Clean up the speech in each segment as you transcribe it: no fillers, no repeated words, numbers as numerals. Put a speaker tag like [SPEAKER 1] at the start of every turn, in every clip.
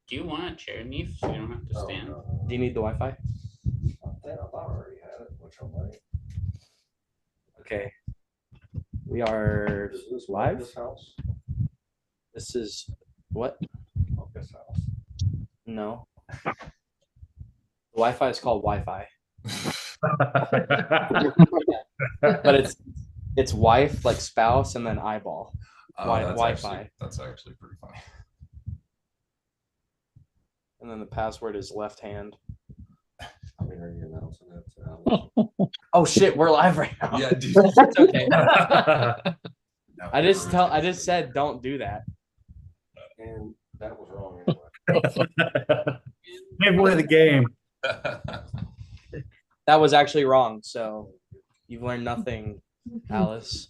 [SPEAKER 1] Do you want a chair, Neif, so you don't have to stand?
[SPEAKER 2] No.
[SPEAKER 3] Do you need the Wi-Fi?
[SPEAKER 2] I thought I already had it, which I might.
[SPEAKER 3] Okay. We are
[SPEAKER 2] Is this
[SPEAKER 3] live.
[SPEAKER 2] This house?
[SPEAKER 3] This is what?
[SPEAKER 2] This house.
[SPEAKER 3] No. The Wi-Fi is called Wi-Fi. But it's wife, like spouse, and then eyeball. Wi-Fi.
[SPEAKER 4] That's actually pretty funny.
[SPEAKER 3] And then the password is left hand.
[SPEAKER 2] I mean, are you announcing it?
[SPEAKER 3] Oh shit, we're live right now.
[SPEAKER 4] Yeah, dude.
[SPEAKER 3] It's okay.
[SPEAKER 4] No,
[SPEAKER 3] I just said don't do that.
[SPEAKER 2] And that was wrong anyway.
[SPEAKER 5] Gave away the game.
[SPEAKER 3] That was actually wrong. So you've learned nothing, Alice.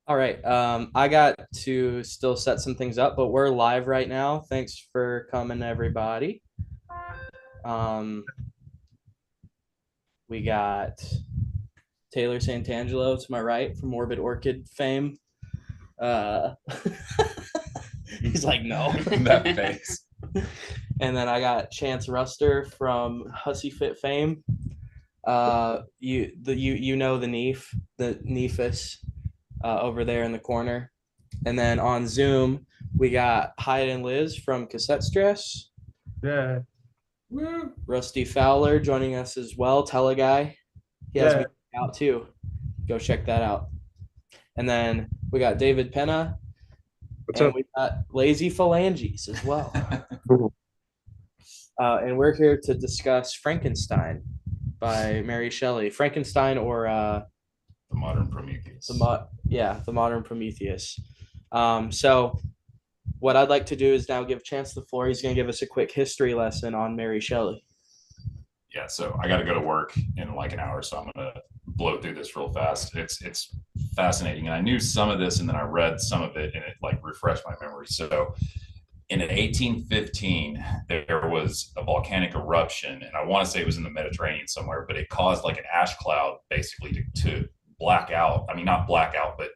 [SPEAKER 3] All right. I got to still set some things up, but we're live right now. Thanks for coming, everybody. We got Taylor Santangelo to my right from Morbid Orchid fame. He's like, no.
[SPEAKER 4] That face.
[SPEAKER 3] And then I got Chance Ruster from Hussy Fit fame. You know the Neif, the Neifus over there in the corner. And then on Zoom, we got Hiatt and Liz from Cassette Stress.
[SPEAKER 5] Yeah.
[SPEAKER 3] Woo. Rusty Fowler joining us as well. Teleguy. He has me out too. Go check that out. And then we got David Pena.
[SPEAKER 5] What's
[SPEAKER 3] and
[SPEAKER 5] up?
[SPEAKER 3] we got LazyPhalanges as well. And we're here to discuss Frankenstein by Mary Shelley. Frankenstein or
[SPEAKER 4] The Modern Prometheus.
[SPEAKER 3] the Modern Prometheus. So what I'd like to do is now give Chance the floor. He's going to give us a quick history lesson on Mary Shelley.
[SPEAKER 4] Yeah, so I got to go to work in like an hour, so I'm going to blow through this real fast. It's fascinating, and I knew some of this, and then I read some of it, and it like refreshed my memory. So in 1815, there was a volcanic eruption, and I want to say it was in the Mediterranean somewhere, but it caused like an ash cloud basically to black out. I mean, not black out, but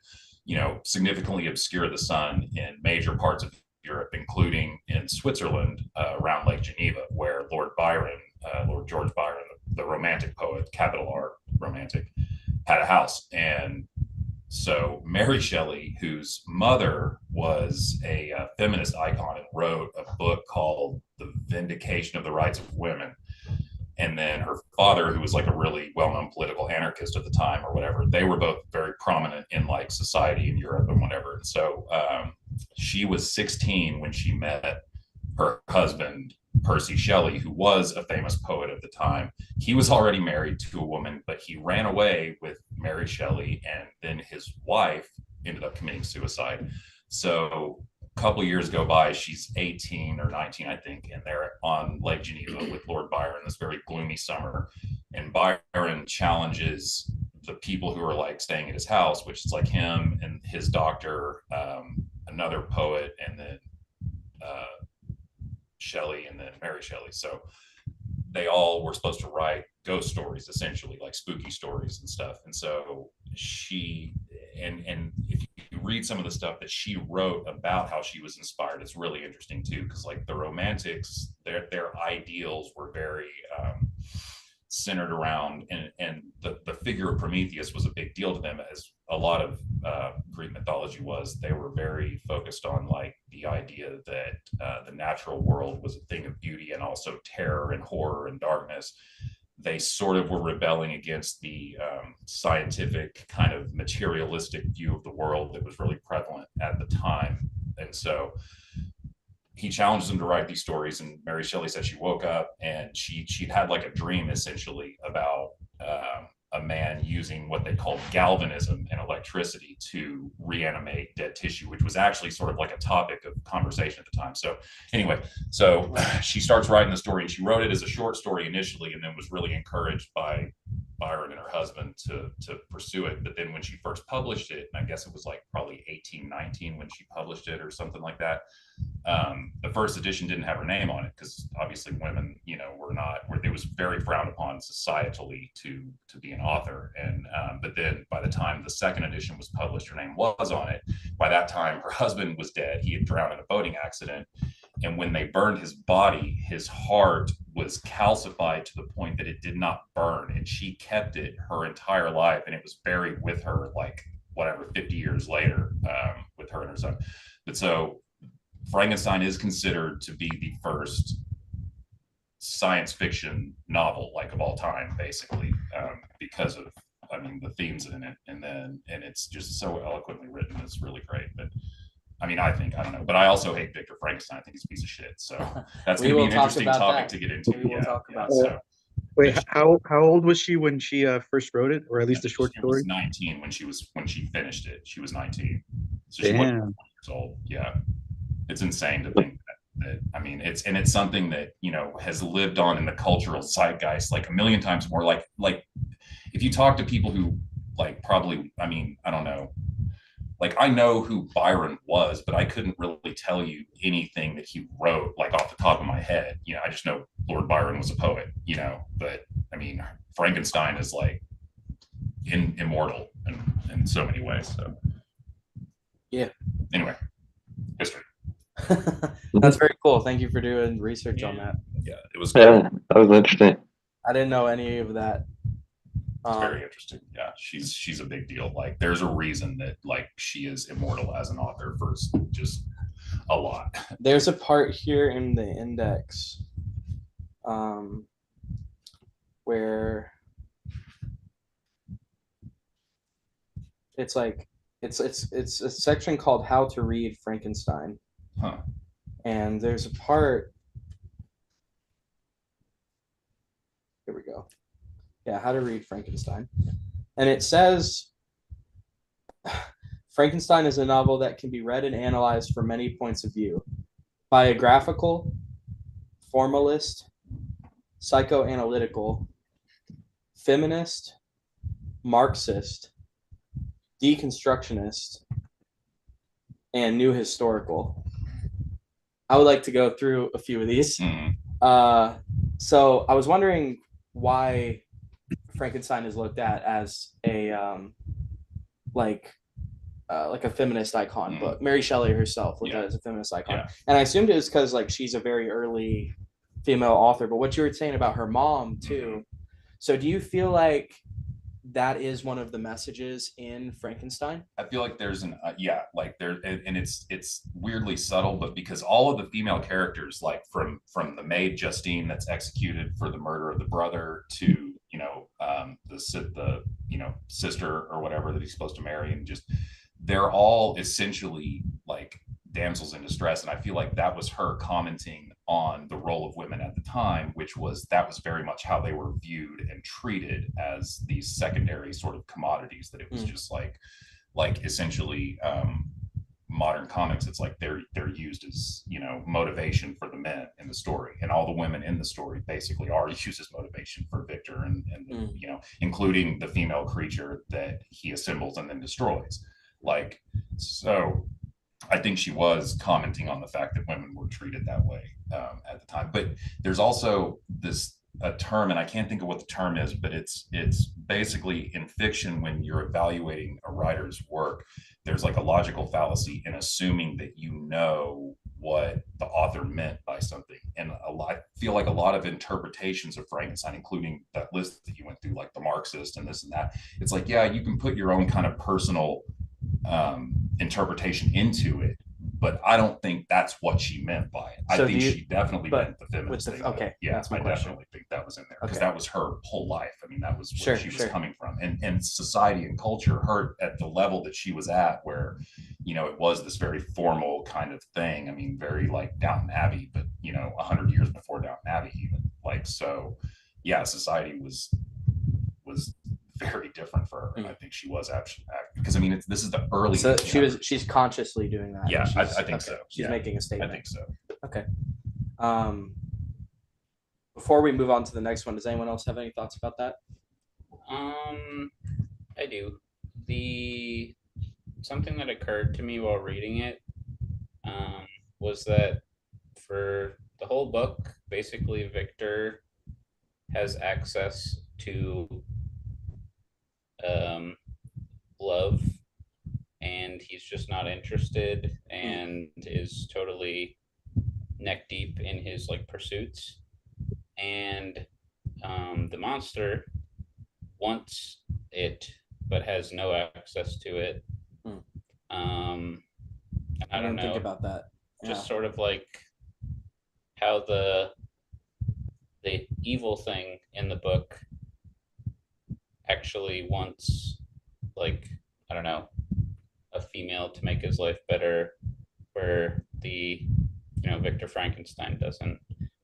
[SPEAKER 4] significantly obscure the sun in major parts of Europe, including in Switzerland, around Lake Geneva, where Lord George Byron, the Romantic poet, capital R, Romantic, had a house. And so Mary Shelley, whose mother was a feminist icon and wrote a book called The Vindication of the Rights of Women, and then her father, who was like a really well-known political anarchist at the time or whatever, they were both very prominent in like society in Europe and whatever. And so she was 16 when she met her husband, Percy Shelley, who was a famous poet of the time. He was already married to a woman, but he ran away with Mary Shelley, and then his wife ended up committing suicide. So a couple years go by, she's 18 or 19, I think, and they're on Lake Geneva with Lord Byron this very gloomy summer. And Byron challenges the people who are like staying at his house, which is like him and his doctor, another poet, and then Shelley, and then Mary Shelley. So they all were supposed to write ghost stories, essentially, like spooky stories and stuff. And so she, and if you read some of the stuff that she wrote about how she was inspired, it's really interesting too, because like the Romantics, their ideals were very centered around, and the figure of Prometheus was a big deal to them, as a lot of Greek mythology was. They were very focused on like the idea that the natural world was a thing of beauty and also terror and horror and darkness. They sort of were rebelling against the scientific kind of materialistic view of the world that was really prevalent at the time. And so he challenged them to write these stories, and Mary Shelley said she woke up and she'd had like a dream essentially about a man using what they called galvanism and electricity to reanimate dead tissue, which was actually sort of like a topic of conversation at the time. So anyway, so she starts writing the story, and she wrote it as a short story initially, and then was really encouraged by Byron and her husband to pursue it. But then when she first published it, and I guess it was like probably 1819 when she published it or something like that, the first edition didn't have her name on it because obviously women, it was very frowned upon societally to be an author. And but then by the time the second edition was published, her name was on it. By that time, her husband was dead. He had drowned in a boating accident. And when they burned his body, his heart was calcified to the point that it did not burn. And she kept it her entire life. And it was buried with her, like, whatever, 50 years later, with her and her son. But so Frankenstein is considered to be the first science fiction novel, like, of all time, basically, because of, the themes in it. And it's just so eloquently written. It's really great. But I don't know, but I also hate Victor Frankenstein. I think he's a piece of shit. So that's going to be an interesting topic to get into.
[SPEAKER 3] We will talk about
[SPEAKER 4] so.
[SPEAKER 5] Wait, how old was she when she first wrote it, or at least the short
[SPEAKER 4] She was
[SPEAKER 5] story?
[SPEAKER 4] 19 when she finished it. She was 19, so she wasn't 20 years old. Yeah, it's insane to think that. It's something that has lived on in the cultural zeitgeist like a million times more. Like if you talk to people who probably, I don't know. Like, I know who Byron was, but I couldn't really tell you anything that he wrote, like, off the top of my head. I just know Lord Byron was a poet, but Frankenstein is like immortal in so many ways. So,
[SPEAKER 3] yeah.
[SPEAKER 4] Anyway, history.
[SPEAKER 3] That's very cool. Thank you for doing research on that.
[SPEAKER 4] Yeah, it was good.
[SPEAKER 6] Yeah, that was interesting.
[SPEAKER 3] I didn't know any of that.
[SPEAKER 4] It's very interesting. Yeah, she's a big deal. Like, there's a reason that she is immortal as an author for just a lot.
[SPEAKER 3] There's a part here in the index, where it's a section called "How to Read Frankenstein," and there's a part. Here we go. Yeah, How to Read Frankenstein. And it says, Frankenstein is a novel that can be read and analyzed from many points of view. Biographical, formalist, psychoanalytical, feminist, Marxist, deconstructionist, and new historical. I would like to go through a few of these. So I was wondering why Frankenstein is looked at as a like a feminist icon book. Mary Shelley herself looked at it as a feminist icon, and I assumed it was because she's a very early female author. But what you were saying about her mom too, so do you feel like that is one of the messages in Frankenstein?
[SPEAKER 4] I feel like there's and it's weirdly subtle, but because all of the female characters, like from the maid Justine that's executed for the murder of the brother to the sister or whatever that he's supposed to marry, and just they're all essentially like damsels in distress. And I feel like that was her commenting on the role of women at the time, that was very much how they were viewed and treated, as these secondary sort of commodities, that it was just like essentially modern comics. It's like they're used as motivation for the men in the story, and all the women in the story basically are used as motivation for Victor and including the female creature that he assembles and then destroys. So I think she was commenting on the fact that women were treated that way at the time. But there's also a term, and I can't think of what the term is, but it's basically in fiction, when you're evaluating a writer's work, there's like a logical fallacy in assuming that what the author meant by something. And I feel like a lot of interpretations of Frankenstein, including that list that you went through, like the Marxist and this and that, it's like, yeah, you can put your own kind of personal interpretation into it, but I don't think that's what she meant by it. I think she definitely meant the feminist thing.
[SPEAKER 3] Okay,
[SPEAKER 4] yeah,
[SPEAKER 3] that's my
[SPEAKER 4] I
[SPEAKER 3] question.
[SPEAKER 4] definitely think that was in there, because that was her whole life. That was where she was coming from, and society and culture, her at the level that she was at, where it was this very formal kind of thing. Very like Downton Abbey, but 100 years before Downton Abbey, even so. Yeah, society was very different for her. I think she was actually, because this is the early.
[SPEAKER 3] So she's consciously doing that.
[SPEAKER 4] Yeah, I think so.
[SPEAKER 3] She's making a statement.
[SPEAKER 4] I think so.
[SPEAKER 3] Okay. Before we move on to the next one, does anyone else have any thoughts about that?
[SPEAKER 1] I do. Something that occurred to me while reading it, was that for the whole book, basically Victor has access to love, and he's just not interested and is totally neck deep in his like pursuits. And the monster wants it but has no access to it. I don't know.
[SPEAKER 3] Think about that.
[SPEAKER 1] Just sort of like how the evil thing in the book actually wants, like, I don't know, a female to make his life better, where the Victor Frankenstein doesn't.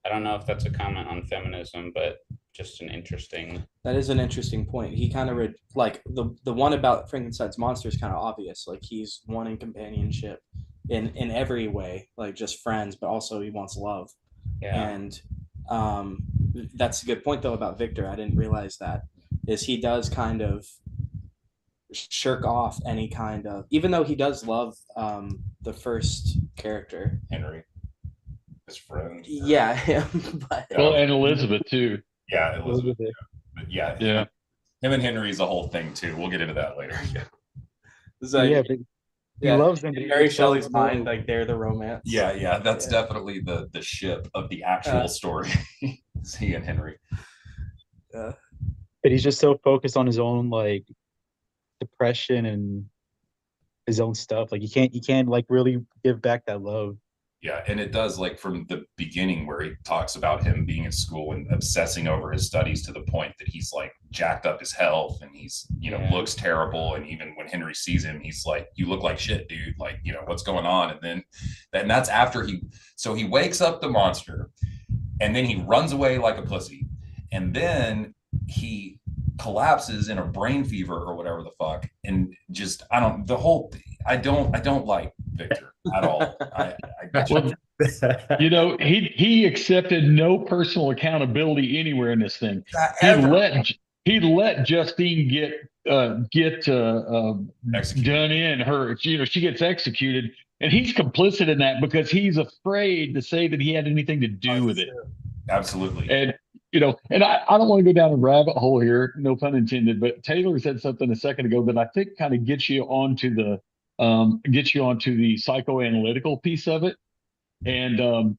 [SPEAKER 1] I don't know if that's a comment on feminism, but just an interesting.
[SPEAKER 3] That is an interesting point. He kind of like the one about Frankenstein's monster is kind of obvious. Like he's wanting companionship in every way, like just friends, but also he wants love.
[SPEAKER 1] Yeah.
[SPEAKER 3] And that's a good point though about Victor. I didn't realize that is he does kind of shirk off any kind of, even though he does love the first character,
[SPEAKER 4] Henry, his friend.
[SPEAKER 3] Yeah, him. But
[SPEAKER 6] Well, and Elizabeth too.
[SPEAKER 4] Yeah, Elizabeth. Yeah.
[SPEAKER 6] Yeah.
[SPEAKER 4] Him and Henry is a whole thing too. We'll get into that later. Yeah.
[SPEAKER 3] so,
[SPEAKER 5] yeah, but he loves them. but
[SPEAKER 3] in
[SPEAKER 5] he
[SPEAKER 3] Mary
[SPEAKER 5] just
[SPEAKER 3] Shelley's
[SPEAKER 5] doesn't know.
[SPEAKER 3] mind, like they're the romance.
[SPEAKER 4] Yeah. That's
[SPEAKER 3] Yeah.
[SPEAKER 4] definitely the ship of the actual story. It's he and Henry.
[SPEAKER 5] But he's just so focused on his own like depression and his own stuff. Like you can't like really give back that love.
[SPEAKER 4] Yeah, and it does, like from the beginning where he talks about him being in school and obsessing over his studies to the point that he's like jacked up his health and he's, looks terrible. And even when Henry sees him, he's like, you look like shit, dude. Like, what's going on? And that's after he wakes up the monster and then he runs away like a pussy. And then he collapses in a brain fever or whatever the fuck. And just, I don't like Victor at all.
[SPEAKER 6] He accepted no personal accountability anywhere in this thing. He let Justine get done in her. She gets executed, and he's complicit in that because he's afraid to say that he had anything to do with it.
[SPEAKER 4] Absolutely.
[SPEAKER 6] And and I don't want to go down a rabbit hole here, no pun intended, but Taylor said something a second ago that I think kind of gets you onto the psychoanalytical piece of it. And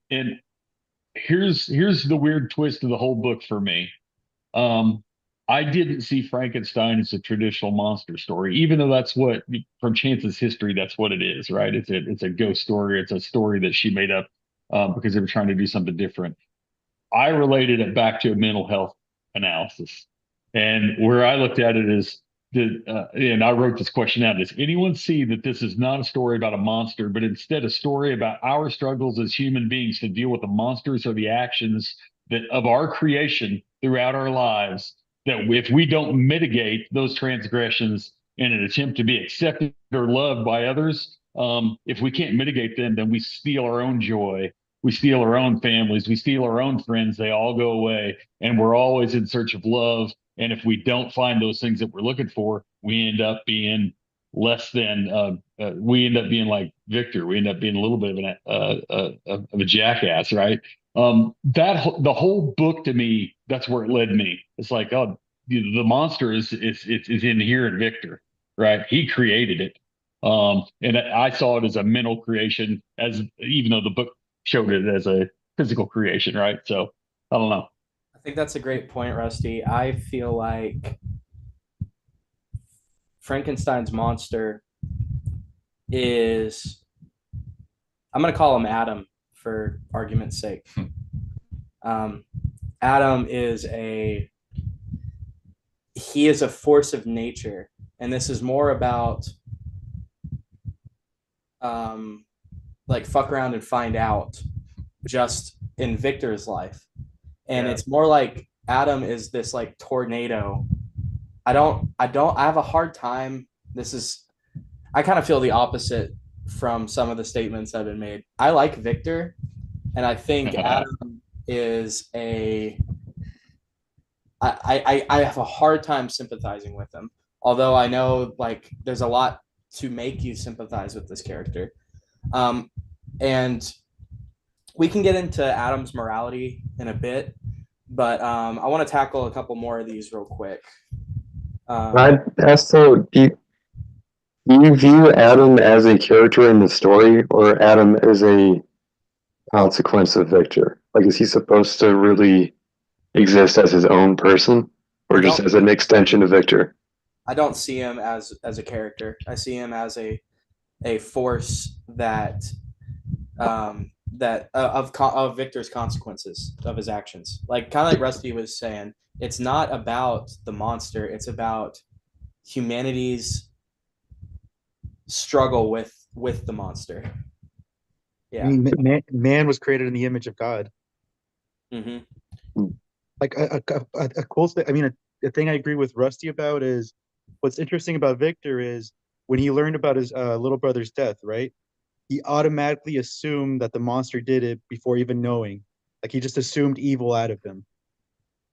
[SPEAKER 6] here's the weird twist of the whole book for me. I didn't see Frankenstein as a traditional monster story, even though that's what, from Chance's history, that's what it is, right? It's a ghost story. It's a story that she made up because they were trying to do something different. I related it back to a mental health analysis. And where I looked at it is, and I wrote this question out, does anyone see that this is not a story about a monster, but instead a story about our struggles as human beings to deal with the monsters or the actions of our creation throughout our lives, that if we don't mitigate those transgressions in an attempt to be accepted or loved by others, if we can't mitigate them, then we steal our own joy. We steal our own families. We steal our own friends. They all go away. And we're always in search of love. And if we don't find those things that we're looking for, we end up being less than, we end up being like Victor. We end up being a little bit of a jackass, right? The whole book to me, that's where it led me. It's like, oh, the monster is in here in Victor, right? He created it. And I saw it as a mental creation, even though the book showed it as a physical creation, right? So I don't know.
[SPEAKER 3] I think that's a great point, Rusty. I feel like Frankenstein's monster is, I'm going to call him Adam for argument's sake. Adam is he is a force of nature. And this is more about like fuck around and find out just in Victor's life. And it's more like Adam is this like tornado. I have a hard time. I kind of feel the opposite from some of the statements that have been made. I like Victor, and I think Adam is I have a hard time sympathizing with him. Although I know like there's a lot to make you sympathize with this character. And We can get into Adam's morality in a bit, but I want to tackle a couple more of these real quick.
[SPEAKER 7] I'd ask though, do you view Adam as a character in the story, or Adam as a consequence of Victor? Like, is he supposed to really exist as his own person, or just as an extension of Victor?
[SPEAKER 3] I don't see him as a character. I see him as a force that of Victor's consequences of his actions. Like kind of like Rusty was saying, it's not about the monster. It's about humanity's struggle with the monster. Yeah.
[SPEAKER 5] I mean, man was created in the image of God.
[SPEAKER 3] Mm-hmm.
[SPEAKER 5] Like a cool thing. I mean, the thing I agree with Rusty about is what's interesting about Victor is when he learned about his little brother's death, right? He automatically assumed that the monster did it before even knowing. Like he just assumed evil out of him,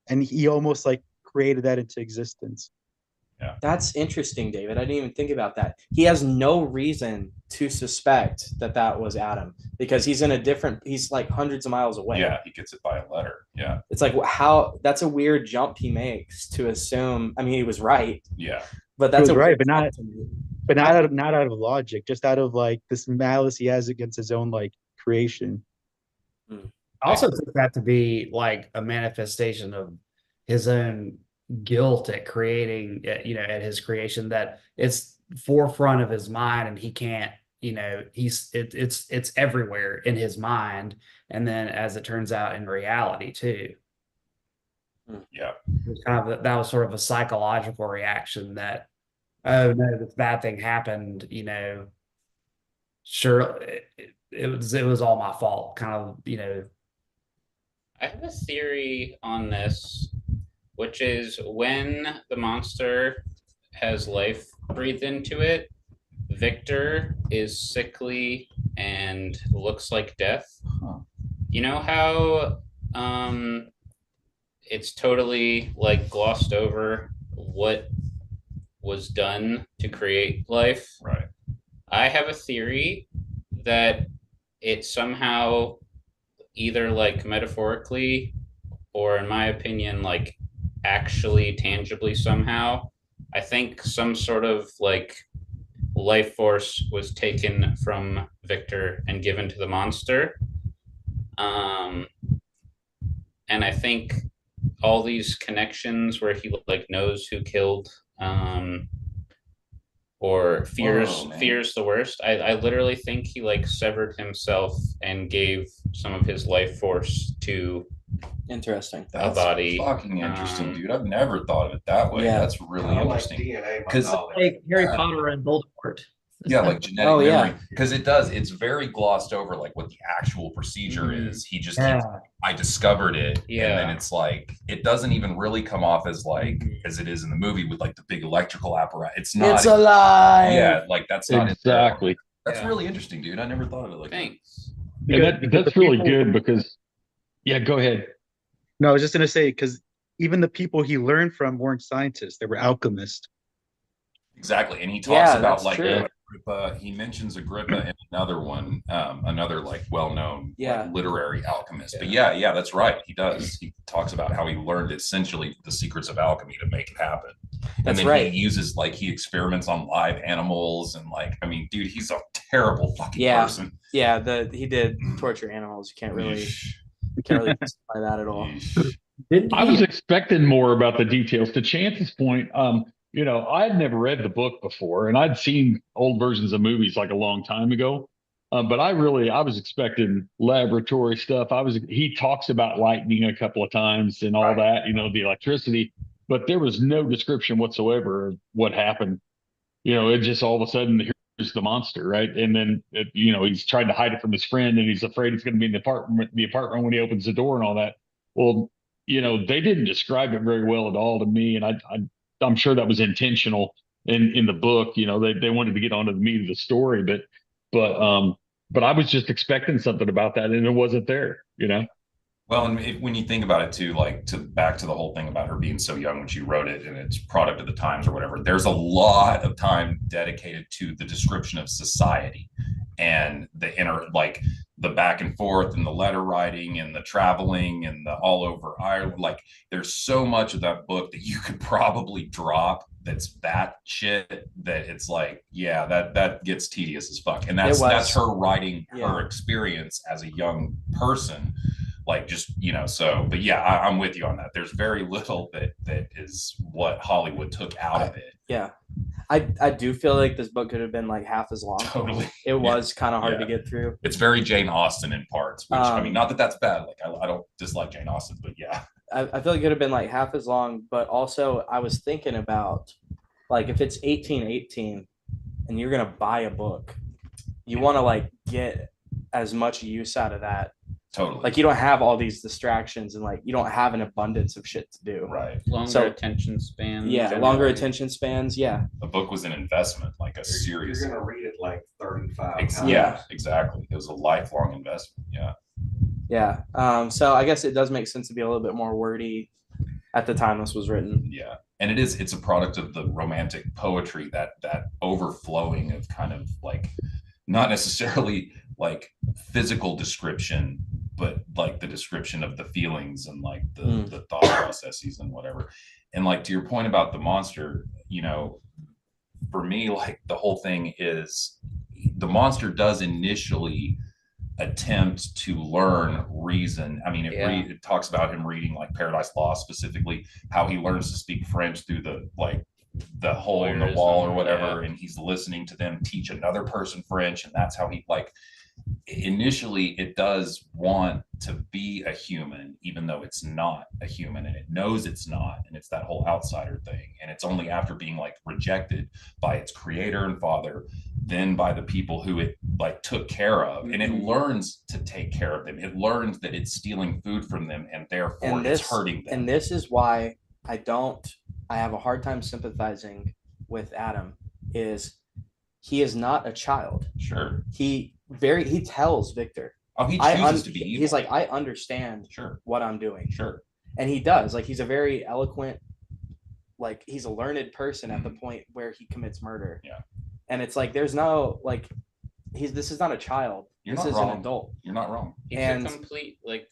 [SPEAKER 5] and he almost like created that into existence.
[SPEAKER 4] Yeah,
[SPEAKER 3] That's interesting, David. I didn't even think about that. He has no reason to suspect that was Adam because he's like hundreds of miles away.
[SPEAKER 4] yeah, he gets it by a letter. Yeah,
[SPEAKER 3] It's like how that's a weird jump he makes to assume. I mean, he was right,
[SPEAKER 4] yeah,
[SPEAKER 3] but that's
[SPEAKER 5] right, but not out of logic, just out of like this malice he has against his own like creation.
[SPEAKER 8] I also took that to be like a manifestation of his own guilt at creating, at his creation, that it's forefront of his mind and he can't, it's everywhere in his mind. And then as it turns out in reality too.
[SPEAKER 4] yeah.
[SPEAKER 8] It was that was sort of a psychological reaction that, oh no, this bad thing happened, sure. It was all my fault, kind of,
[SPEAKER 1] I have a theory on this, which is when the monster has life breathed into it, Victor is sickly and looks like death.
[SPEAKER 4] Huh.
[SPEAKER 1] You know how it's totally like glossed over what was done to create life?
[SPEAKER 4] Right.
[SPEAKER 1] I have a theory that it somehow either like metaphorically or in my opinion like actually tangibly somehow, I think some sort of like life force was taken from Victor and given to the monster. And I think all these connections where he like knows who killed or fears the worst. I literally think he like severed himself and gave some of his life force to
[SPEAKER 3] interesting.
[SPEAKER 1] a body.
[SPEAKER 4] Fucking interesting, dude. I've never thought of it that way.
[SPEAKER 3] Yeah.
[SPEAKER 4] That's really interesting.
[SPEAKER 2] DNA,
[SPEAKER 4] Because
[SPEAKER 8] like Harry Potter and Voldemort.
[SPEAKER 4] yeah, like genetic
[SPEAKER 3] Oh, yeah.
[SPEAKER 4] memory. Because it's very glossed over, like what the actual procedure is. He just keeps, I discovered it, and then it's like it doesn't even really come off as like as it is in the movie with like the big electrical apparatus. It's not.
[SPEAKER 3] It's alive.
[SPEAKER 4] Yeah, like that's not
[SPEAKER 6] exactly.
[SPEAKER 4] That's really interesting, dude. I never thought of it like
[SPEAKER 1] Thanks.
[SPEAKER 6] And that's really good because, yeah, go ahead.
[SPEAKER 5] No, I was just gonna say because even the people he learned from weren't scientists; they were alchemists.
[SPEAKER 4] Exactly, and he talks about like
[SPEAKER 3] true.
[SPEAKER 4] Agrippa. He mentions Agrippa and another one, another like well-known like, literary alchemist. But yeah, that's right. He does. He talks about how he learned essentially the secrets of alchemy to make it happen. And then he uses like he experiments on live animals and like I mean, dude, he's a terrible fucking person.
[SPEAKER 3] Yeah, he did torture animals. You can't really justify that at all.
[SPEAKER 6] I was expecting more about the details. To Chance's point, I had never read the book before, and I'd seen old versions of movies like a long time ago. But I was expecting laboratory stuff. He talks about lightning a couple of times and all that, the electricity, but there was no description whatsoever of what happened. It just all of a sudden here's the monster, right? And then he's trying to hide it from his friend, and he's afraid it's going to be in the apartment when he opens the door and all that. Well, they didn't describe it very well at all to me, and I'm sure that was intentional in the book. They wanted to get onto the meat of the story, but I was just expecting something about that, and it wasn't there.
[SPEAKER 4] Well, and when you think about it too, like back to the whole thing about her being so young when she wrote it, and it's product of the times or whatever. There's a lot of time dedicated to the description of society and the inner, like the back and forth and the letter writing and the traveling and the all over Ireland. Like there's so much of that book that you could probably drop that's that shit that it's like, yeah, that gets tedious as fuck. And that's her writing her experience as a young person. Like just, so, but yeah, I'm with you on that. There's very little that is what Hollywood took out of it.
[SPEAKER 3] Yeah. I do feel like this book could have been like half as long.
[SPEAKER 4] Totally.
[SPEAKER 3] It was kind of hard to get through.
[SPEAKER 4] It's very Jane Austen in parts, which I mean, not that that's bad. Like I don't dislike Jane Austen, but yeah.
[SPEAKER 3] I feel like it could have been like half as long, but also I was thinking about like if it's 1818 and you're gonna buy a book, you want to like get as much use out of that.
[SPEAKER 4] Totally.
[SPEAKER 3] Like you don't have all these distractions and like you don't have an abundance of shit to do.
[SPEAKER 4] Right.
[SPEAKER 1] Longer attention spans.
[SPEAKER 3] Yeah,
[SPEAKER 1] generally.
[SPEAKER 3] longer attention spans. Yeah.
[SPEAKER 4] The book was an investment, like a serious.
[SPEAKER 2] You're gonna read it like 35 times.
[SPEAKER 4] Yeah, exactly. It was a lifelong investment. Yeah.
[SPEAKER 3] Yeah. So I guess it does make sense to be a little bit more wordy at the time this was written.
[SPEAKER 4] Yeah. And it's a product of the romantic poetry, that overflowing of kind of like not necessarily like physical description, but like the description of the feelings and like the thought processes and whatever. And like to your point about the monster, for me, like the whole thing is the monster does initially attempt to learn reason. I mean, it talks about him reading like Paradise Lost, specifically how he learns to speak French through the hole in the wall or whatever, and he's listening to them teach another person French, and that's how he like initially it does want to be a human, even though it's not a human, and it knows it's not, and it's that whole outsider thing. And it's only after being like rejected by its creator and father, then by the people who it like took care of, and it learns to take care of them. It learns that it's stealing food from them, and therefore it's hurting them.
[SPEAKER 3] And this is why I have a hard time sympathizing with Adam. Is he is not a child.
[SPEAKER 4] Sure.
[SPEAKER 3] He tells Victor.
[SPEAKER 4] Oh, he chooses to be evil.
[SPEAKER 3] He's like, I understand what I'm doing.
[SPEAKER 4] Sure.
[SPEAKER 3] And he does. Like he's a very eloquent, like he's a learned person at the point where he commits murder.
[SPEAKER 4] Yeah.
[SPEAKER 3] And it's like there's no like this is not a child. This is an adult.
[SPEAKER 4] You're not wrong.
[SPEAKER 1] He's a complete like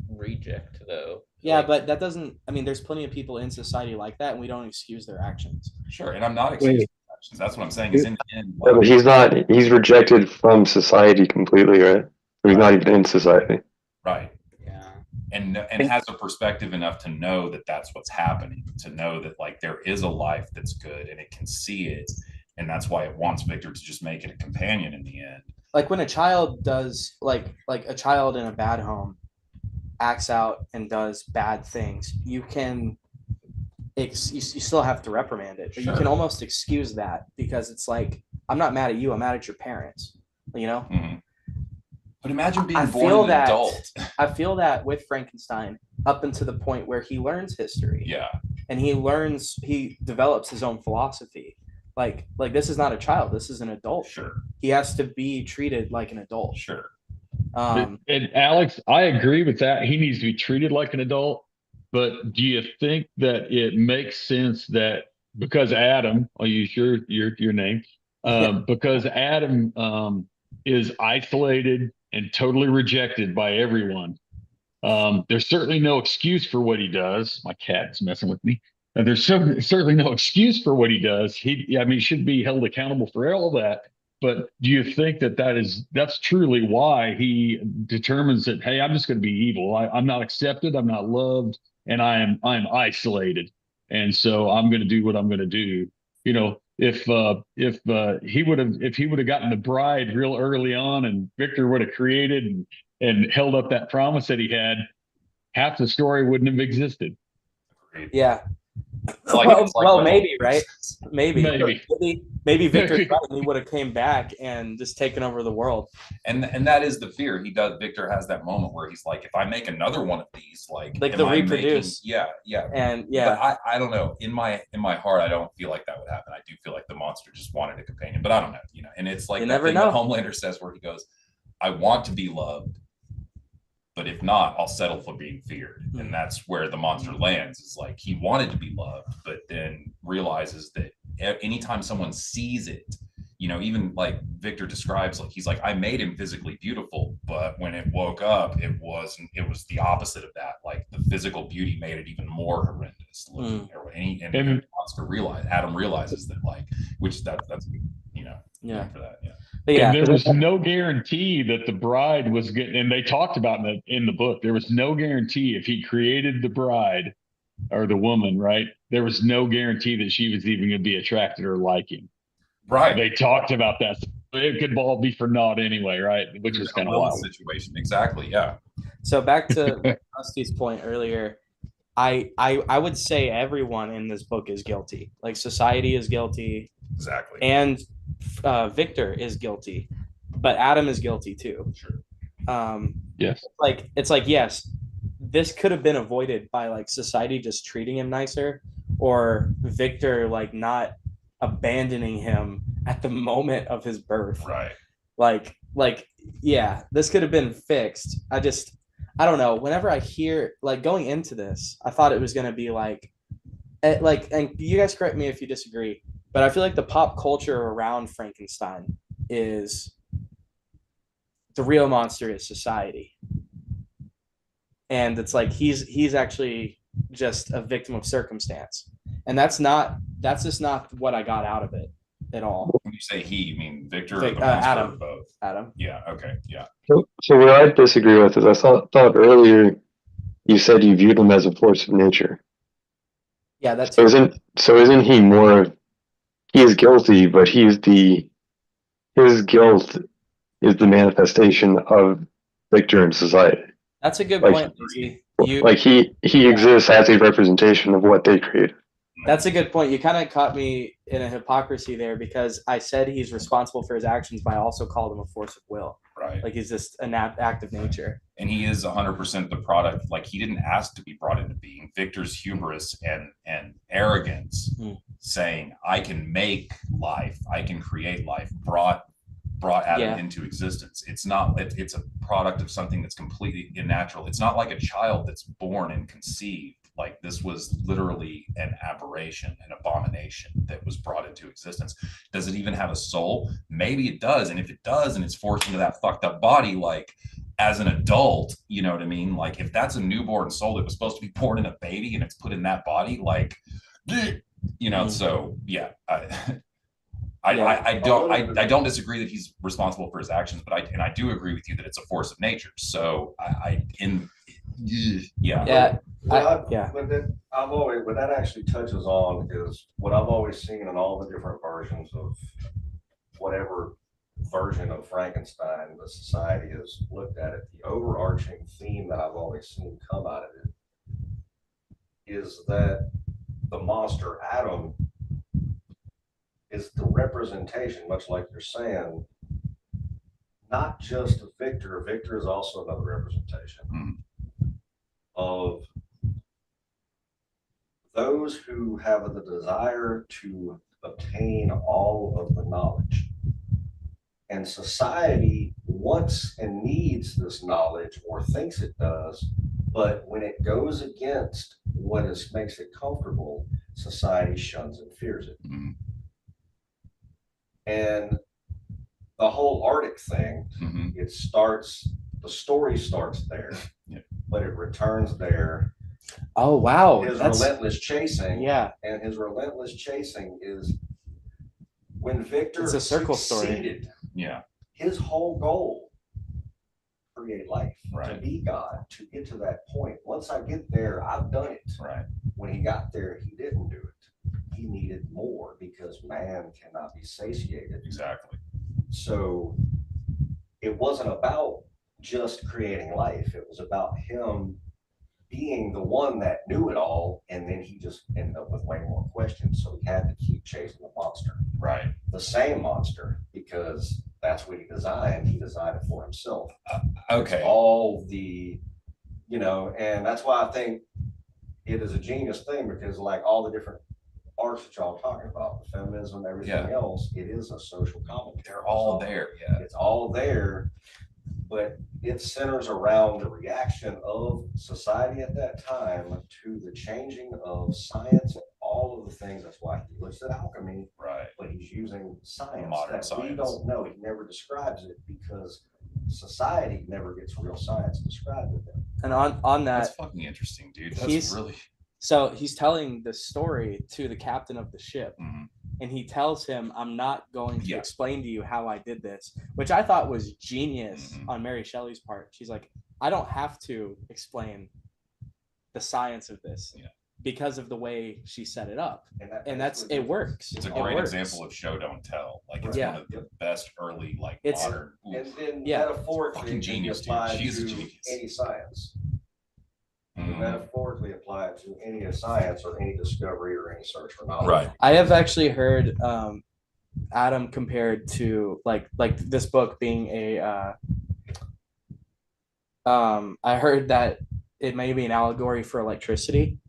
[SPEAKER 1] reject though.
[SPEAKER 3] Yeah, but that doesn't there's plenty of people in society like that, and we don't excuse their actions.
[SPEAKER 4] Sure. And I'm not excusing actions. That's what I'm saying. Is in the end,
[SPEAKER 7] but he's rejected from society completely, right? He's not even in society.
[SPEAKER 4] Right. Yeah. And has a perspective enough to know that that's what's happening, to know that like there is a life that's good and it can see it. And that's why it wants Victor to just make it a companion in the end.
[SPEAKER 3] Like when a child does like a child in a bad home acts out and does bad things, you still have to reprimand it, but you can almost excuse that because it's like, I'm not mad at you, I'm mad at your parents,
[SPEAKER 4] But imagine being born an adult.
[SPEAKER 3] I feel that with Frankenstein up until the point where he learns history.
[SPEAKER 4] Yeah.
[SPEAKER 3] And he develops his own philosophy. Like this is not a child, this is an adult.
[SPEAKER 4] Sure.
[SPEAKER 3] He has to be treated like an adult.
[SPEAKER 4] Sure.
[SPEAKER 6] And Alex, I agree with that. He needs to be treated like an adult. But do you think that it makes sense that because Adam, I'll use your name, because Adam is isolated and totally rejected by everyone. There's certainly no excuse for what he does. My cat is messing with me. There's certainly no excuse for what he does. He should be held accountable for all of that. But do you think that's truly why he determines that, hey, I'm just going to be evil. I'm not accepted. I'm not loved. And I'm isolated. And so I'm going to do what I'm going to do. If he would have gotten the bride real early on and Victor would have created and held up that promise that he had, half the story wouldn't have existed.
[SPEAKER 3] Yeah. Maybe, right? Maybe Victor he would have came back and just taken over the world.
[SPEAKER 4] And that is the fear. Victor has that moment where he's like, if I make another one of these, like
[SPEAKER 3] the reproduce.
[SPEAKER 4] Yeah.
[SPEAKER 3] And
[SPEAKER 4] but I don't know. In my heart, I don't feel like that would happen. I do feel like the monster just wanted a companion, but I don't know. And it's like that thing that Homelander says where he goes, I want to be loved, but if not, I'll settle for being feared. And that's where the monster lands. Is like he wanted to be loved, but then realizes that anytime someone sees it, you know, even like Victor describes, like he's like, I made him physically beautiful, but when it woke up, it was the opposite of that. Like the physical beauty made it even more horrendous looking. And Adam realizes that, like, which that's you know,
[SPEAKER 3] Yeah.
[SPEAKER 4] for that, yeah.
[SPEAKER 3] But yeah,
[SPEAKER 6] and there was no guarantee that the bride was good. And they talked about in the book, there was no guarantee if he created the bride or the woman, right? There was no guarantee that she was even going to be attracted or like him.
[SPEAKER 4] Right.
[SPEAKER 6] They talked about that. It could all be for naught anyway, right? Which is kind of wild.
[SPEAKER 4] Situation. Exactly. Yeah.
[SPEAKER 3] So back to Rusty's point earlier, I would say everyone in this book is guilty. Like society is guilty.
[SPEAKER 4] Exactly.
[SPEAKER 3] And Victor is guilty, but Adam is guilty too.
[SPEAKER 4] Sure.
[SPEAKER 6] Yes.
[SPEAKER 3] It's like, yes, this could have been avoided by like society just treating him nicer, or Victor like not abandoning him at the moment of his birth.
[SPEAKER 4] Right.
[SPEAKER 3] Like, yeah, this could have been fixed. I don't know. Whenever I hear, like, going into this, I thought it was going to be like, and you guys correct me if you disagree, but I feel like the pop culture around Frankenstein is the real monster is society. And it's like, he's actually just a victim of circumstance. And that's just not what I got out of it at all.
[SPEAKER 4] When you say he, you mean Victor or the
[SPEAKER 3] Adam.
[SPEAKER 4] or both?
[SPEAKER 3] Adam.
[SPEAKER 4] Yeah. Okay. Yeah.
[SPEAKER 7] So what I disagree with is I thought earlier you said you viewed him as a force of nature.
[SPEAKER 3] Yeah, that's
[SPEAKER 7] so isn't he more of, he is guilty, but his guilt is the manifestation of Victor in society.
[SPEAKER 3] That's a good
[SPEAKER 7] Like,
[SPEAKER 3] point.
[SPEAKER 7] He exists as a representation of what they created.
[SPEAKER 3] That's a good point. You kind of caught me in a hypocrisy there, because I said he's responsible for his actions, but I also called him a force of will.
[SPEAKER 4] Right.
[SPEAKER 3] Like he's just an act of nature.
[SPEAKER 4] And he is 100% the product. Like he didn't ask to be brought into being. Victor's hubris and arrogance, saying, I can make life, I can create life, brought Adam into existence. It's a product of something that's completely unnatural. It's not like a child that's born and conceived. Like this was literally an aberration, an abomination that was brought into existence. Does it even have a soul? Maybe it does. And if it does, and it's forced into that fucked up body, like as an adult, you know what I mean? Like if that's a newborn soul that was supposed to be born in a baby and it's put in that body, like, you know, so yeah. I don't disagree that he's responsible for his actions, but I do agree with you that it's a force of nature. So
[SPEAKER 2] What that actually touches on is what I've always seen in all the different versions of whatever version of Frankenstein the society has looked at it. The overarching theme that I've always seen come out of it is that the monster Adam is the representation, much like you're saying, not just of Victor. Victor is also another representation of those who have the desire to obtain all of the knowledge. And society wants and needs this knowledge, or thinks it does, but when it goes against what makes it comfortable, society shuns and fears it. And the whole Arctic thing, the story starts there, but it returns there.
[SPEAKER 3] Oh, wow.
[SPEAKER 2] Relentless chasing.
[SPEAKER 3] Yeah.
[SPEAKER 2] And his relentless chasing is when Victor
[SPEAKER 3] it's a circle story.
[SPEAKER 4] Yeah.
[SPEAKER 2] His whole goal, create life,
[SPEAKER 4] right,
[SPEAKER 2] to be God, to get to that point. Once I get there, I've done it.
[SPEAKER 4] Right.
[SPEAKER 2] When he got there, he didn't do it. He needed more, because man cannot be satiated.
[SPEAKER 4] Exactly.
[SPEAKER 2] So it wasn't about just creating life. It was about him being the one that knew it all, and then he just ended up with way more questions. So he had to keep chasing the monster.
[SPEAKER 4] Right.
[SPEAKER 2] The same monster, because that's what he designed. He designed it for himself.
[SPEAKER 4] Okay.
[SPEAKER 2] It's all the, and that's why I think it is a genius thing, because like all the different arts that y'all are talking about, the feminism, everything else, it is a social commentary.
[SPEAKER 4] They're all there. Yeah.
[SPEAKER 2] It's all there, but it centers around the reaction of society at that time to the changing of science and all of the things. That's why he looks at alchemy,
[SPEAKER 4] right?
[SPEAKER 2] But he he's using science
[SPEAKER 4] Modern
[SPEAKER 2] that we
[SPEAKER 4] science.
[SPEAKER 2] don't know. He never describes it because society never gets real science described to them.
[SPEAKER 3] And on
[SPEAKER 4] That's
[SPEAKER 3] that,
[SPEAKER 4] fucking interesting, dude.
[SPEAKER 3] He's-
[SPEAKER 4] That's really.
[SPEAKER 3] so he's telling the story to the captain of the ship,
[SPEAKER 4] Mhm.
[SPEAKER 3] and he tells him, "I'm not going to
[SPEAKER 4] Yeah.
[SPEAKER 3] explain to you how I did this," which I thought was genius
[SPEAKER 4] Mhm.
[SPEAKER 3] on Mary Shelley's part. She's like, "I don't have to explain the science of this."
[SPEAKER 4] Yeah.
[SPEAKER 3] Because of the way she set it up, and
[SPEAKER 2] that's
[SPEAKER 3] it works.
[SPEAKER 4] It's a
[SPEAKER 3] It
[SPEAKER 4] great
[SPEAKER 3] works.
[SPEAKER 4] example of show don't tell. Like it's
[SPEAKER 3] Yeah.
[SPEAKER 4] one of the best early like
[SPEAKER 3] It's-
[SPEAKER 4] modern.
[SPEAKER 2] And
[SPEAKER 3] Yeah.
[SPEAKER 2] metaphorically,
[SPEAKER 4] Fucking
[SPEAKER 2] it can be
[SPEAKER 4] genius, dude.
[SPEAKER 2] applied
[SPEAKER 4] She's a
[SPEAKER 2] to
[SPEAKER 4] genius.
[SPEAKER 2] any science.
[SPEAKER 4] Mhm.
[SPEAKER 2] Metaphorically applied to any science or any discovery or any search for knowledge.
[SPEAKER 4] Right.
[SPEAKER 3] I have actually heard Adam compared to like this book being a. I heard that it may be an allegory for electricity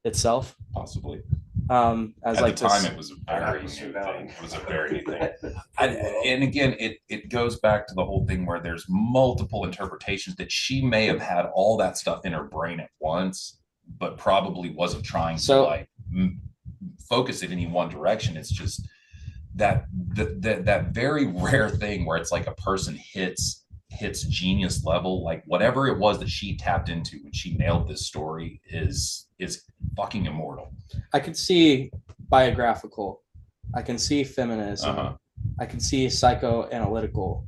[SPEAKER 3] itself.
[SPEAKER 4] Possibly.
[SPEAKER 3] As
[SPEAKER 4] At
[SPEAKER 3] like
[SPEAKER 4] the time,
[SPEAKER 3] this,
[SPEAKER 4] it was a very new thing. It was a very new thing.
[SPEAKER 2] And
[SPEAKER 4] And again, it goes back to the whole thing where there's multiple interpretations that she may have had all that stuff in her brain at once, but probably wasn't trying to
[SPEAKER 3] So-
[SPEAKER 4] like focus it in any one direction. It's just that that very rare thing where it's like a person hits genius level, like whatever it was that she tapped into when she nailed this story is fucking immortal.
[SPEAKER 3] I could see biographical, I can see feminism,
[SPEAKER 4] Uh-huh.
[SPEAKER 3] I can see psychoanalytical.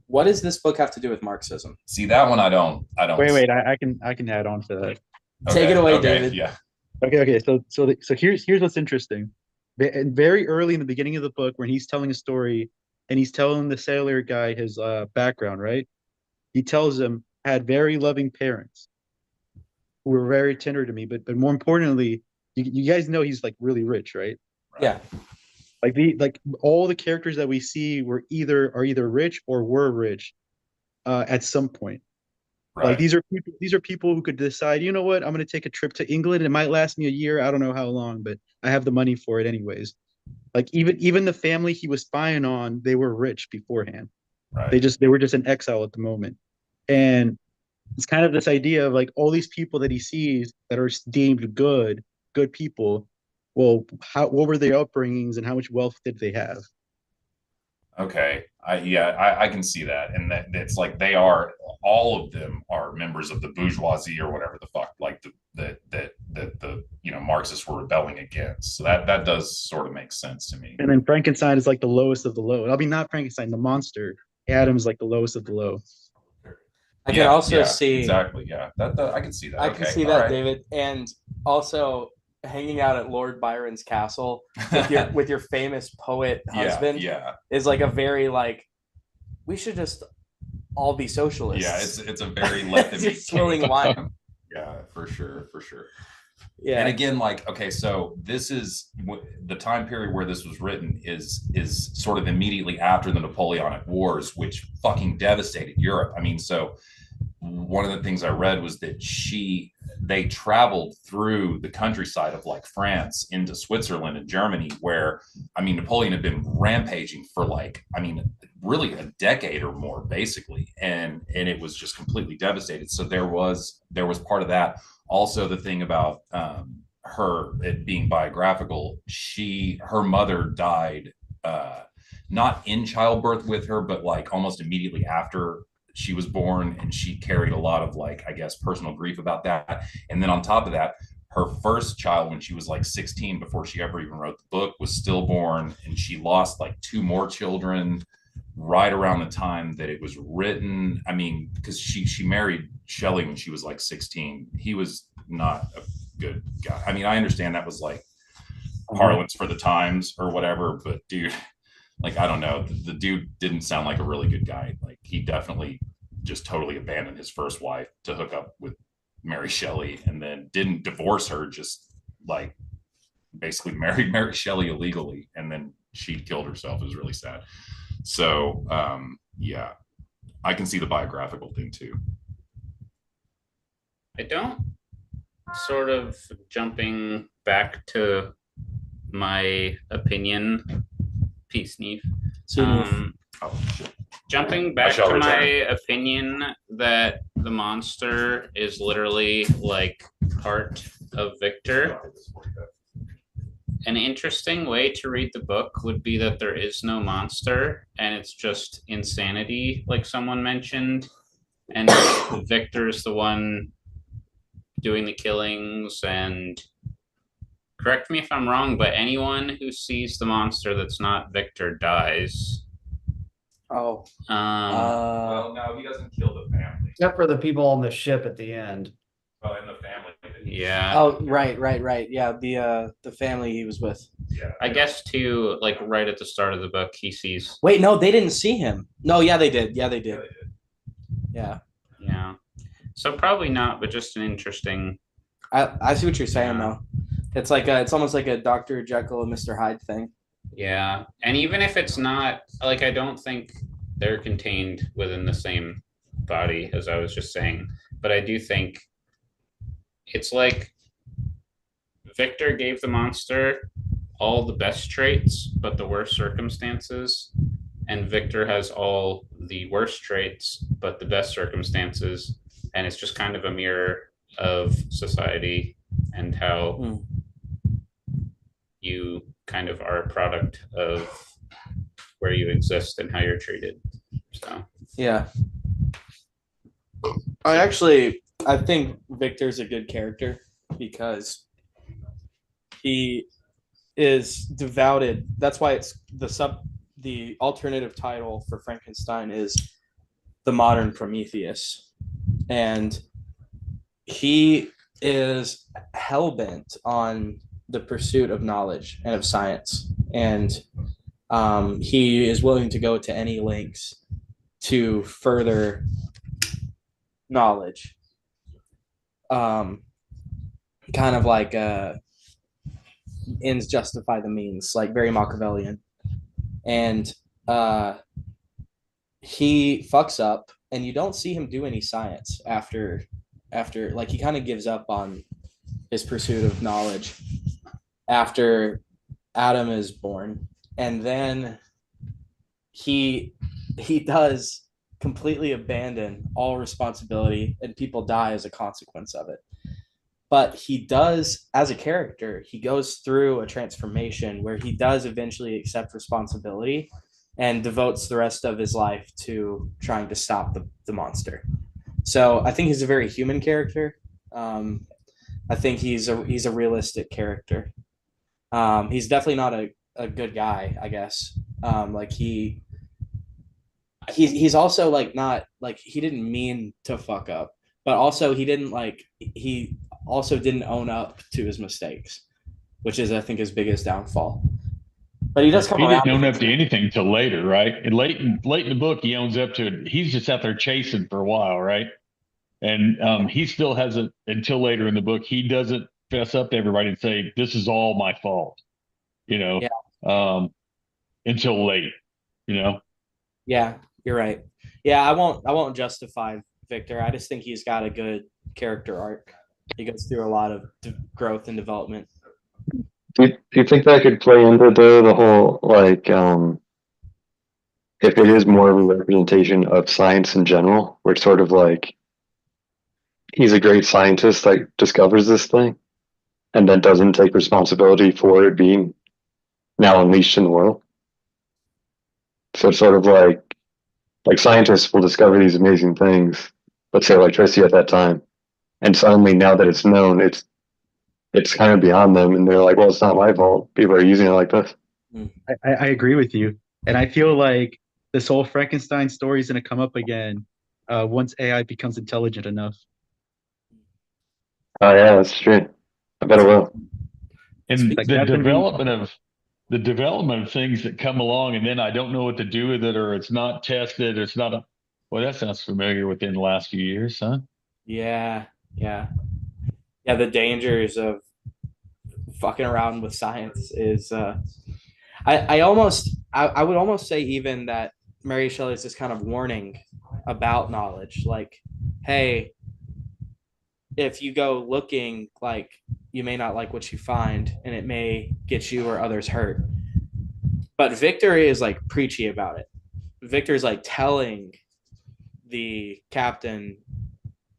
[SPEAKER 3] What does this book have to do with Marxism?
[SPEAKER 4] See, that one I don't
[SPEAKER 5] Wait, I can add on to that.
[SPEAKER 3] Take it away,
[SPEAKER 4] okay,
[SPEAKER 3] David.
[SPEAKER 4] Yeah.
[SPEAKER 5] Okay. So here's what's interesting. Very early in the beginning of the book, when he's telling a story and he's telling the sailor guy his background, right? He tells him, "I had very loving parents who were very tender to me, but more importantly, you guys know he's like really rich, right?
[SPEAKER 3] Yeah.
[SPEAKER 5] Like all the characters that we see are either rich or were rich at some point.
[SPEAKER 4] Right.
[SPEAKER 5] Like these are people who could decide, you know what, I'm going to take a trip to England. It might last me a year. I don't know how long, but I have the money for it anyways. Like even the family he was spying on, they were rich beforehand.
[SPEAKER 4] Right.
[SPEAKER 5] They were just in exile at the moment. And it's kind of this idea of like all these people that he sees that are deemed good people. Well, what were their upbringings and how much wealth did they have?
[SPEAKER 4] Okay. I can see that. And that it's like all of them are members of the bourgeoisie or whatever the fuck, like that the Marxists were rebelling against. So that does sort of make sense to me.
[SPEAKER 5] And then Frankenstein is like the lowest of the low. I mean, not Frankenstein, the monster. Adam is like the lowest of the low.
[SPEAKER 3] I can also see
[SPEAKER 4] exactly. Yeah, that I can see that.
[SPEAKER 3] I can see that, David, and also hanging out at Lord Byron's castle with your famous poet husband.
[SPEAKER 4] Yeah.
[SPEAKER 3] Is like a very like we should just all be socialists.
[SPEAKER 4] Yeah, it's a very let them
[SPEAKER 3] just swilling wine.
[SPEAKER 4] Yeah, for sure.
[SPEAKER 3] Yeah.
[SPEAKER 4] And again, like, okay, so this is the time period where this was written is sort of immediately after the Napoleonic Wars, which fucking devastated Europe. I mean, so one of the things I read was that they traveled through the countryside of like France into Switzerland and Germany, where, I mean, Napoleon had been rampaging for like, I mean, really a decade or more, basically. And it was just completely devastated. So there was part of that. Also, the thing about it being biographical, her mother died not in childbirth with her, but like almost immediately after she was born, and she carried a lot of like, I guess, personal grief about that. And then on top of that, her first child, when she was like 16, before she ever even wrote the book, was stillborn, and she lost like 2 more children right around the time that it was written. I mean, because she married Shelley when she was like 16. He was not a good guy. I mean, I understand that was like parlance for the times or whatever, but dude, like, I don't know, the dude didn't sound like a really good guy. Like, he definitely just totally abandoned his first wife to hook up with Mary Shelley, and then didn't divorce her, just like basically married Mary Shelley illegally, and then she killed herself. It was really sad. So yeah, I can see the biographical thing too.
[SPEAKER 1] I don't, sort of jumping back to my opinion. Peace, Neif. Jumping back to my opinion that the monster is literally like part of Victor an interesting way to read the book would be that there is no monster and it's just insanity, like someone mentioned, and Victor's the one doing the killings. And correct me if I'm wrong, but anyone who sees the monster that's not Victor dies.
[SPEAKER 3] Oh.
[SPEAKER 4] Well, no, he doesn't kill the family.
[SPEAKER 8] Except for the people on the ship at the end.
[SPEAKER 4] Well, in the family.
[SPEAKER 1] Yeah.
[SPEAKER 3] Oh, right. Yeah, the family he was with.
[SPEAKER 4] Yeah.
[SPEAKER 1] I guess too, like right at the start of the book, he sees.
[SPEAKER 3] Wait, no, they didn't see him. No, yeah, they did. Yeah, they did.
[SPEAKER 1] Yeah. So probably not, but just an interesting.
[SPEAKER 3] I see what you're saying though. It's like it's almost like a Dr. Jekyll and Mr. Hyde thing.
[SPEAKER 1] Yeah, and even if it's not, like, I don't think they're contained within the same body, as I was just saying, but I do think it's like Victor gave the monster all the best traits, but the worst circumstances, and Victor has all the worst traits, but the best circumstances, and it's just kind of a mirror of society and how you kind of are a product of where you exist and how you're treated. So
[SPEAKER 3] yeah, I think Victor's a good character because he is devoted. That's why it's the alternative title for Frankenstein is the modern Prometheus, and he is hell-bent on the pursuit of knowledge and of science, and he is willing to go to any lengths to further knowledge. Kind of like ends justify the means, like very Machiavellian. And he fucks up, and you don't see him do any science after like he kind of gives up on his pursuit of knowledge after Adam is born, and then he does completely abandon all responsibility, and people die as a consequence of it. But he does, as a character, he goes through a transformation where he does eventually accept responsibility and devotes the rest of his life to trying to stop the monster. So I think he's a very human character. I think he's a realistic character. He's definitely not a good guy, I guess. Like he's also like not like he didn't mean to fuck up, but also he also didn't own up to his mistakes, which is I think his biggest downfall. But he does come around.
[SPEAKER 6] He didn't own up to anything till later, right? And late in the book, he owns up to it. He's just out there chasing for a while, right? And he still hasn't until later in the book. He doesn't fess up to everybody and say, "This is all my fault," until late,
[SPEAKER 3] Yeah, you're right. Yeah, I won't justify Victor. I just think he's got a good character arc. He goes through a lot of growth and development.
[SPEAKER 7] Do you think that could play into the whole like if it is more of a representation of science in general, where it's sort of like he's a great scientist that discovers this thing and then doesn't take responsibility for it being now unleashed in the world. So it's sort of like scientists will discover these amazing things, let's say electricity at that time, and suddenly now that it's known, it's kind of beyond them, and they're like, well, it's not my fault. People are using it like this.
[SPEAKER 5] I agree with you. And I feel like this whole Frankenstein story is going to come up again once AI becomes intelligent enough.
[SPEAKER 7] Oh, yeah, that's true. I bet it will.
[SPEAKER 6] And the development of things that come along, and then I don't know what to do with it, or it's not tested. It's not a. Well, that sounds familiar within the last few years, huh?
[SPEAKER 3] Yeah. The dangers of fucking around with science is. I would almost say even that Mary Shelley is this kind of warning about knowledge, like, hey, if you go looking, like, you may not like what you find, and it may get you or others hurt. But Victor is like preachy about it. Victor's like telling the captain,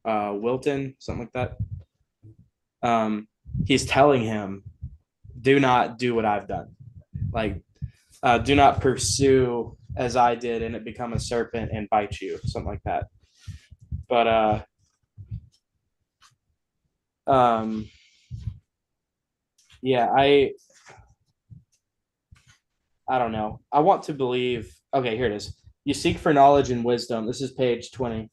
[SPEAKER 3] Wilton, something like that. He's telling him, do not do what I've done. Like, do not pursue as I did and it become a serpent and bite you, something like that. But yeah, I don't know. I want to believe. Okay, here it is. You seek for knowledge and wisdom. This is page 20.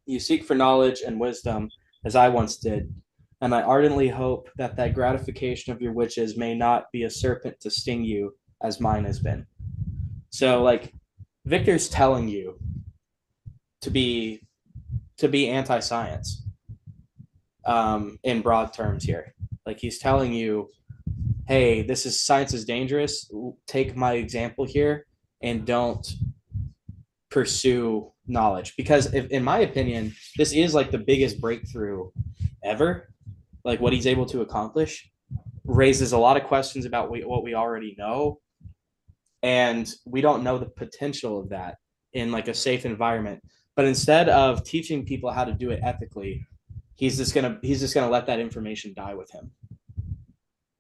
[SPEAKER 3] You seek for knowledge and wisdom as I once did, and I ardently hope that that gratification of your wishes may not be a serpent to sting you as mine has been. So, like, Victor's telling you to be anti-science in broad terms here. Like, he's telling you, hey, this is science is dangerous. Take my example here and don't pursue knowledge, because if, in my opinion, this is like the biggest breakthrough ever. Like, what he's able to accomplish raises a lot of questions about what we already know, and we don't know the potential of that in like a safe environment. But instead of teaching people how to do it ethically, he's just gonna let that information die with him,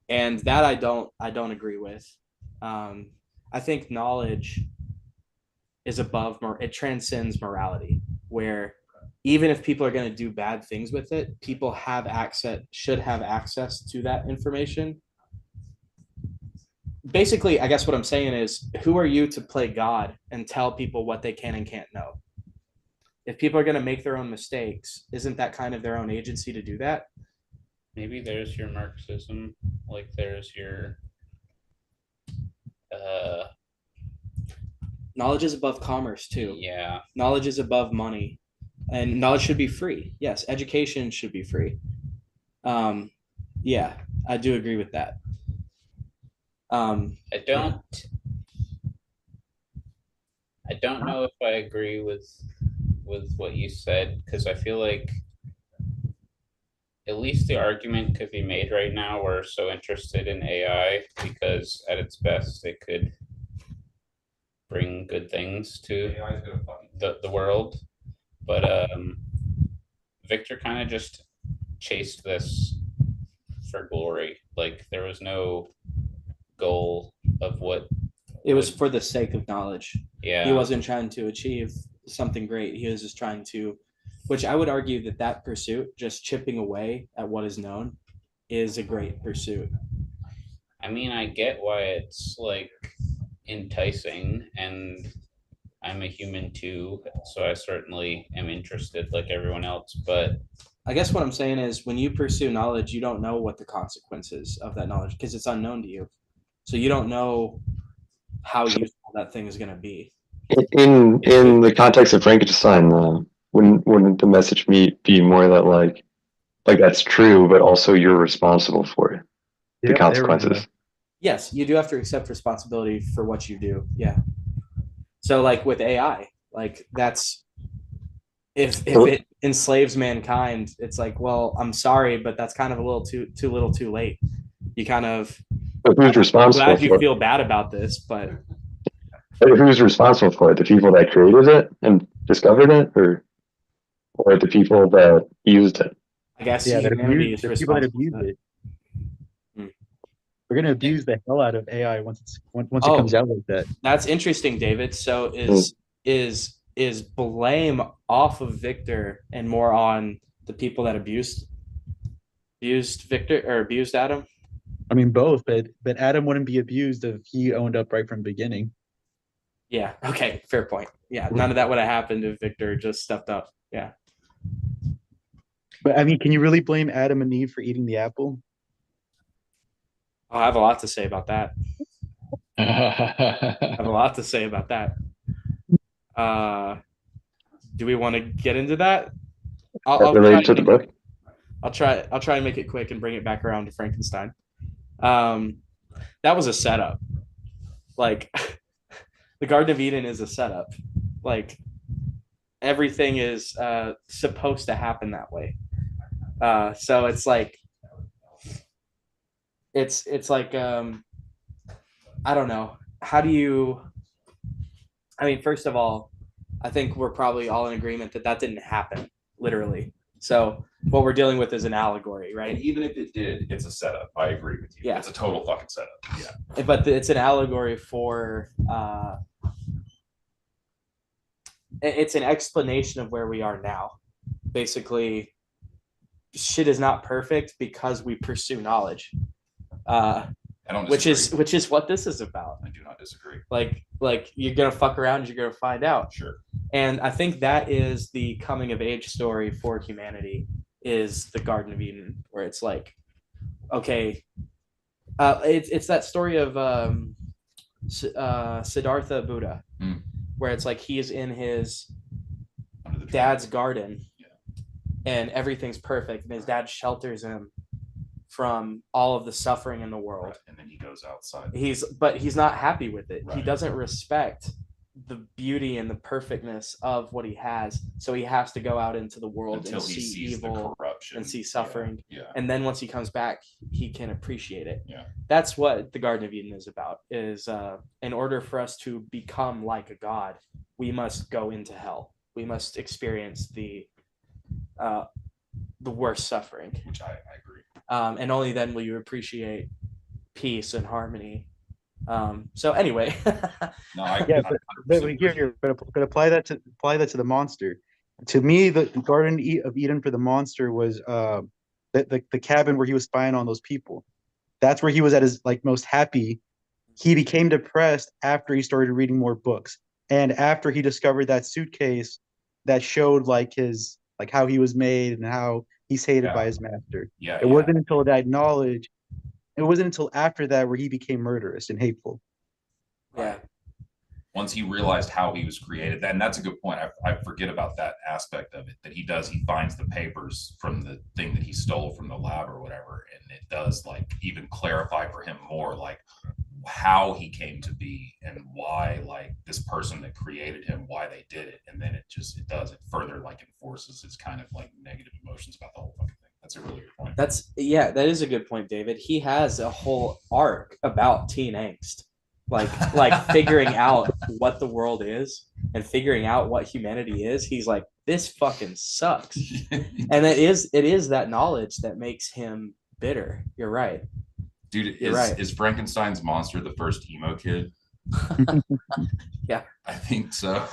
[SPEAKER 3] and that I don't agree with. I think knowledge is above, it transcends morality, where even if people are going to do bad things with it, people should have access to that information. Basically, I guess what I'm saying is, who are you to play God and tell people what they can and can't know? If people are going to make their own mistakes, isn't that kind of their own agency to do that?
[SPEAKER 1] Maybe there's your Marxism, like there's your
[SPEAKER 3] knowledge is above commerce too.
[SPEAKER 1] Yeah.
[SPEAKER 3] Knowledge is above money, and knowledge should be free. Yes, education should be free. Yeah, I do agree with that.
[SPEAKER 1] I don't know if I agree with what you said, because I feel like at least the argument could be made right now. We're so interested in AI because at its best it could bring good things to the world. But Victor kind of just chased this for glory. Like, there was no goal of what
[SPEAKER 3] it was for the sake of knowledge.
[SPEAKER 1] Yeah.
[SPEAKER 3] He wasn't trying to achieve something great. He was just trying to, which I would argue that pursuit, just chipping away at what is known, is a great pursuit.
[SPEAKER 1] I mean, I get why it's like enticing, and I'm a human too, so I certainly am interested like everyone else. But
[SPEAKER 3] I guess what I'm saying is, when you pursue knowledge, you don't know what the consequences of that knowledge, because it's unknown to you. So you don't know how useful that thing is going to be.
[SPEAKER 7] In the context of Frankenstein, wouldn't the message be more that like that's true, but also you're responsible for it, the consequences?
[SPEAKER 3] Yes, you do have to accept responsibility for what you do. Yeah. So like with AI, like that's if it enslaves mankind, it's like, well, I'm sorry, but that's kind of a little too little too late. You kind of,
[SPEAKER 7] but who's responsible?
[SPEAKER 3] I'm glad you feel bad about this, but
[SPEAKER 7] who's responsible for it? The people that created it and discovered it, or the people that used it?
[SPEAKER 3] I guess humanity is responsible.
[SPEAKER 5] People that abuse it. We're gonna abuse the hell out of AI once it comes out like that.
[SPEAKER 3] That's interesting, David. So is blame off of Victor and more on the people that abused Victor or abused Adam?
[SPEAKER 5] I mean, both, but Adam wouldn't be abused if he owned up right from the beginning.
[SPEAKER 3] Yeah. Okay. Fair point. Yeah. None of that would have happened if Victor just stepped up. Yeah.
[SPEAKER 5] But I mean, can you really blame Adam and Eve for eating the apple?
[SPEAKER 3] I have a lot to say about that. I have a lot to say about that. Do we want to get into that?
[SPEAKER 7] I'll relate to the book.
[SPEAKER 3] I'll try and make it quick and bring it back around to Frankenstein. That was a setup. Like, the Garden of Eden is a setup. Like, everything is supposed to happen that way. So it's like it's like I don't know. How do you? I mean, first of all, I think we're probably all in agreement that didn't happen literally. So what we're dealing with is an allegory, right?
[SPEAKER 4] And even if it did, it's a setup. I agree with you.
[SPEAKER 3] Yeah.
[SPEAKER 4] It's a total fucking setup. Yeah.
[SPEAKER 3] But it's an allegory for it's an explanation of where we are now. Basically, shit is not perfect because we pursue knowledge.
[SPEAKER 4] I don't disagree.
[SPEAKER 3] Which is what this is about.
[SPEAKER 4] I do not disagree.
[SPEAKER 3] Like you're gonna fuck around, you're gonna find out.
[SPEAKER 4] Sure.
[SPEAKER 3] And I think that is the coming of age story for humanity, is the Garden of Eden, where it's like, okay, it's that story of Siddhartha Buddha, where it's like he's in his dad's garden, and everything's perfect, and his dad shelters him from all of the suffering in the world.
[SPEAKER 4] Right. And then he goes outside.
[SPEAKER 3] But he's not happy with it.
[SPEAKER 4] Right.
[SPEAKER 3] He doesn't respect the beauty and the perfectness of what he has. So he has to go out into the world
[SPEAKER 4] until
[SPEAKER 3] and
[SPEAKER 4] he
[SPEAKER 3] see
[SPEAKER 4] sees
[SPEAKER 3] evil
[SPEAKER 4] the corruption
[SPEAKER 3] and see suffering.
[SPEAKER 4] Yeah.
[SPEAKER 3] And then once he comes back, he can appreciate it.
[SPEAKER 4] Yeah.
[SPEAKER 3] That's what the Garden of Eden is about, is in order for us to become like a god, we must go into hell. We must experience the worst suffering.
[SPEAKER 4] Which I agree.
[SPEAKER 3] And only then will you appreciate peace and harmony. So anyway,
[SPEAKER 5] but apply that to the monster. To me, the Garden of Eden for the monster was the cabin where he was spying on those people. That's where he was at his most happy. He became depressed after he started reading more books, and after he discovered that suitcase that showed his how he was made and how he's hated by his master. It wasn't until that knowledge. It wasn't until after that where he became murderous and hateful.
[SPEAKER 3] Yeah.
[SPEAKER 4] Once he realized how he was created, and that's a good point. I forget about that aspect of it, that he finds the papers from the thing that he stole from the lab or whatever. And it does even clarify for him more how he came to be and why this person that created him, why they did it. And then it further enforces his kind of negative emotions about the whole fucking thing. That's a really good point.
[SPEAKER 3] That is a good point, David. He has a whole arc about teen angst, figuring out what the world is and figuring out what humanity is. He's like, this fucking sucks. And it is that knowledge that makes him bitter. You're right.
[SPEAKER 4] Dude, is Frankenstein's monster the first emo kid?
[SPEAKER 3] Yeah.
[SPEAKER 4] I think so.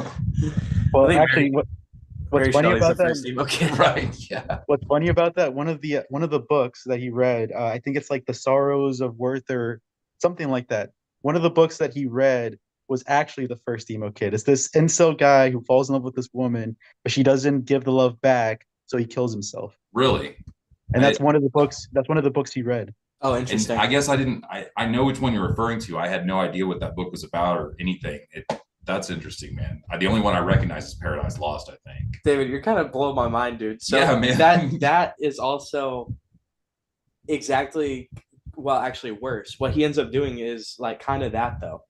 [SPEAKER 5] Well, actually, what's funny about that?
[SPEAKER 4] Right. Yeah.
[SPEAKER 5] What's funny about that? One of the books that he read, I think it's The Sorrows of Worth or something like that. One of the books that he read was actually the first emo kid. It's this incel guy who falls in love with this woman, but she doesn't give the love back, so he kills himself.
[SPEAKER 4] Really?
[SPEAKER 5] And that's one of the books. That's one of the books he read.
[SPEAKER 3] Oh, interesting.
[SPEAKER 4] And I guess I know which one you're referring to. I had no idea what that book was about or anything. That's interesting, man. The only one I recognize is Paradise Lost, I think.
[SPEAKER 3] David, you're kind of blowing my mind, dude. So
[SPEAKER 4] yeah, man.
[SPEAKER 3] that is also exactly, well, actually worse. What he ends up doing is kind of that though.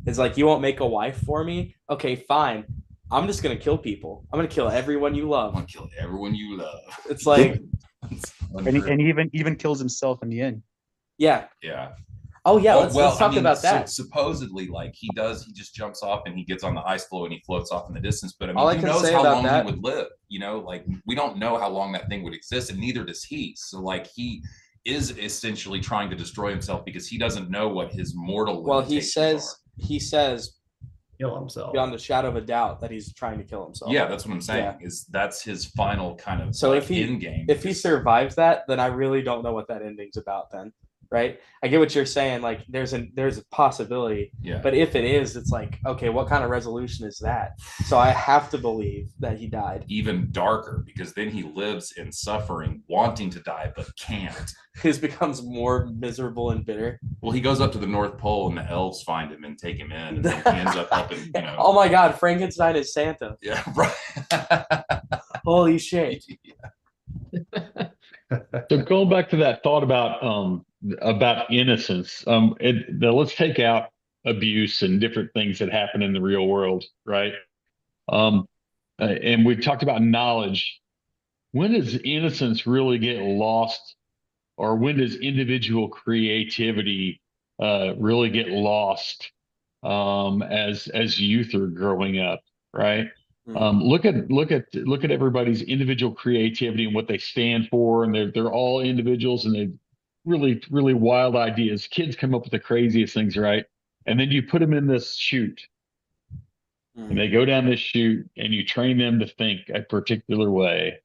[SPEAKER 3] It's you won't make a wife for me? Okay, fine. I'm just gonna kill people. I'm gonna kill everyone you love.
[SPEAKER 4] I'm gonna kill everyone you love.
[SPEAKER 3] It's like
[SPEAKER 5] and he even kills himself in the end.
[SPEAKER 3] Yeah.
[SPEAKER 4] Yeah.
[SPEAKER 3] Oh yeah, let's talk about that.
[SPEAKER 4] So supposedly, he just jumps off and he gets on the ice floe and he floats off in the distance. But
[SPEAKER 3] All
[SPEAKER 4] who knows how long he would live? We don't know how long that thing would exist, and neither does he. So he is essentially trying to destroy himself because he doesn't know what his mortal limitations are.
[SPEAKER 3] He says
[SPEAKER 8] kill himself
[SPEAKER 3] beyond a shadow of a doubt that he's trying to kill himself.
[SPEAKER 4] Yeah, that's what I'm saying. Yeah. That's his final kind of end game.
[SPEAKER 3] If he survives that, then I really don't know what that ending's about then. Right? I get what you're saying. There's a possibility.
[SPEAKER 4] Yeah.
[SPEAKER 3] But if it is, it's okay, what kind of resolution is that? So I have to believe that he died.
[SPEAKER 4] Even darker, because then he lives in suffering, wanting to die, but can't.
[SPEAKER 3] He becomes more miserable and bitter.
[SPEAKER 4] Well, he goes up to the North Pole and the elves find him and take him in, and then he ends up helping,
[SPEAKER 3] Oh my God, Frankenstein is Santa.
[SPEAKER 4] Yeah, right.
[SPEAKER 3] Holy shit.
[SPEAKER 4] Yeah.
[SPEAKER 6] So going back to that thought about innocence, let's take out abuse and different things that happen in the real world, right? And we talked about knowledge. When does innocence really get lost, or when does individual creativity really get lost as youth are growing up, right? Look at everybody's individual creativity and what they stand for, and they're all individuals, and they really, really wild ideas. Kids come up with the craziest things, right? And then you put them in this chute, and they go down this chute, and you train them to think a particular way,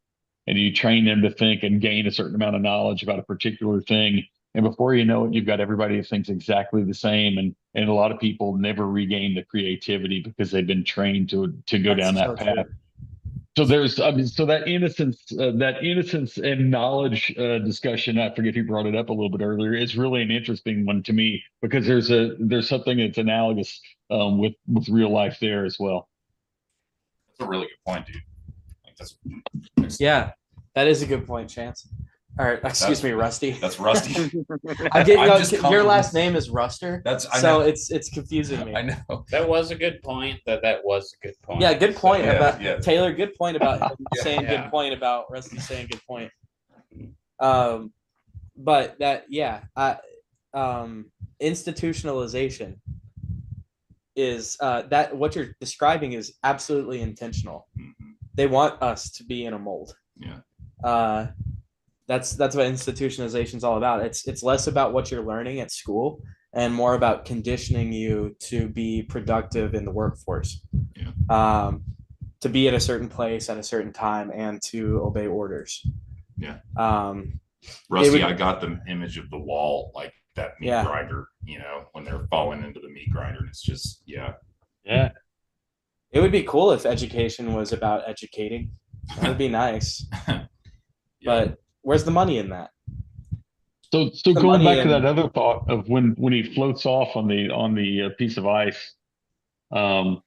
[SPEAKER 6] and you train them to think and gain a certain amount of knowledge about a particular thing. And before you know it, you've got everybody who thinks exactly the same. And a lot of people never regain the creativity because they've been trained to go down that path. True. So there's, so that innocence and knowledge discussion, I forget who brought it up a little bit earlier. It's really an interesting one to me because there's something that's analogous with real life there as well.
[SPEAKER 4] That's a really good point, dude.
[SPEAKER 3] Yeah, that is a good point, Chance. All right, excuse me, Rusty.
[SPEAKER 4] That's Rusty.
[SPEAKER 3] Your last name is Ruster. So it's confusing me.
[SPEAKER 4] I know.
[SPEAKER 1] That was a good point. That was a good point.
[SPEAKER 3] Yeah, good point about Taylor. Good point about him saying good point about Rusty saying good point. But that institutionalization is that what you're describing is absolutely intentional.
[SPEAKER 4] Mm-hmm.
[SPEAKER 3] They want us to be in a mold.
[SPEAKER 4] Yeah.
[SPEAKER 3] That's what institutionalization is all about. It's less about what you're learning at school and more about conditioning you to be productive in the workforce.
[SPEAKER 4] Yeah.
[SPEAKER 3] To be at a certain place at a certain time and to obey orders.
[SPEAKER 4] Yeah. Rusty, I got the image of the wall, like that meat grinder, when they're falling into the meat grinder. And it's just,
[SPEAKER 3] Yeah. It would be cool if education was about educating. That would be nice. But where's the money in that?
[SPEAKER 6] So going back to that other thought of when he floats off on the piece of ice, and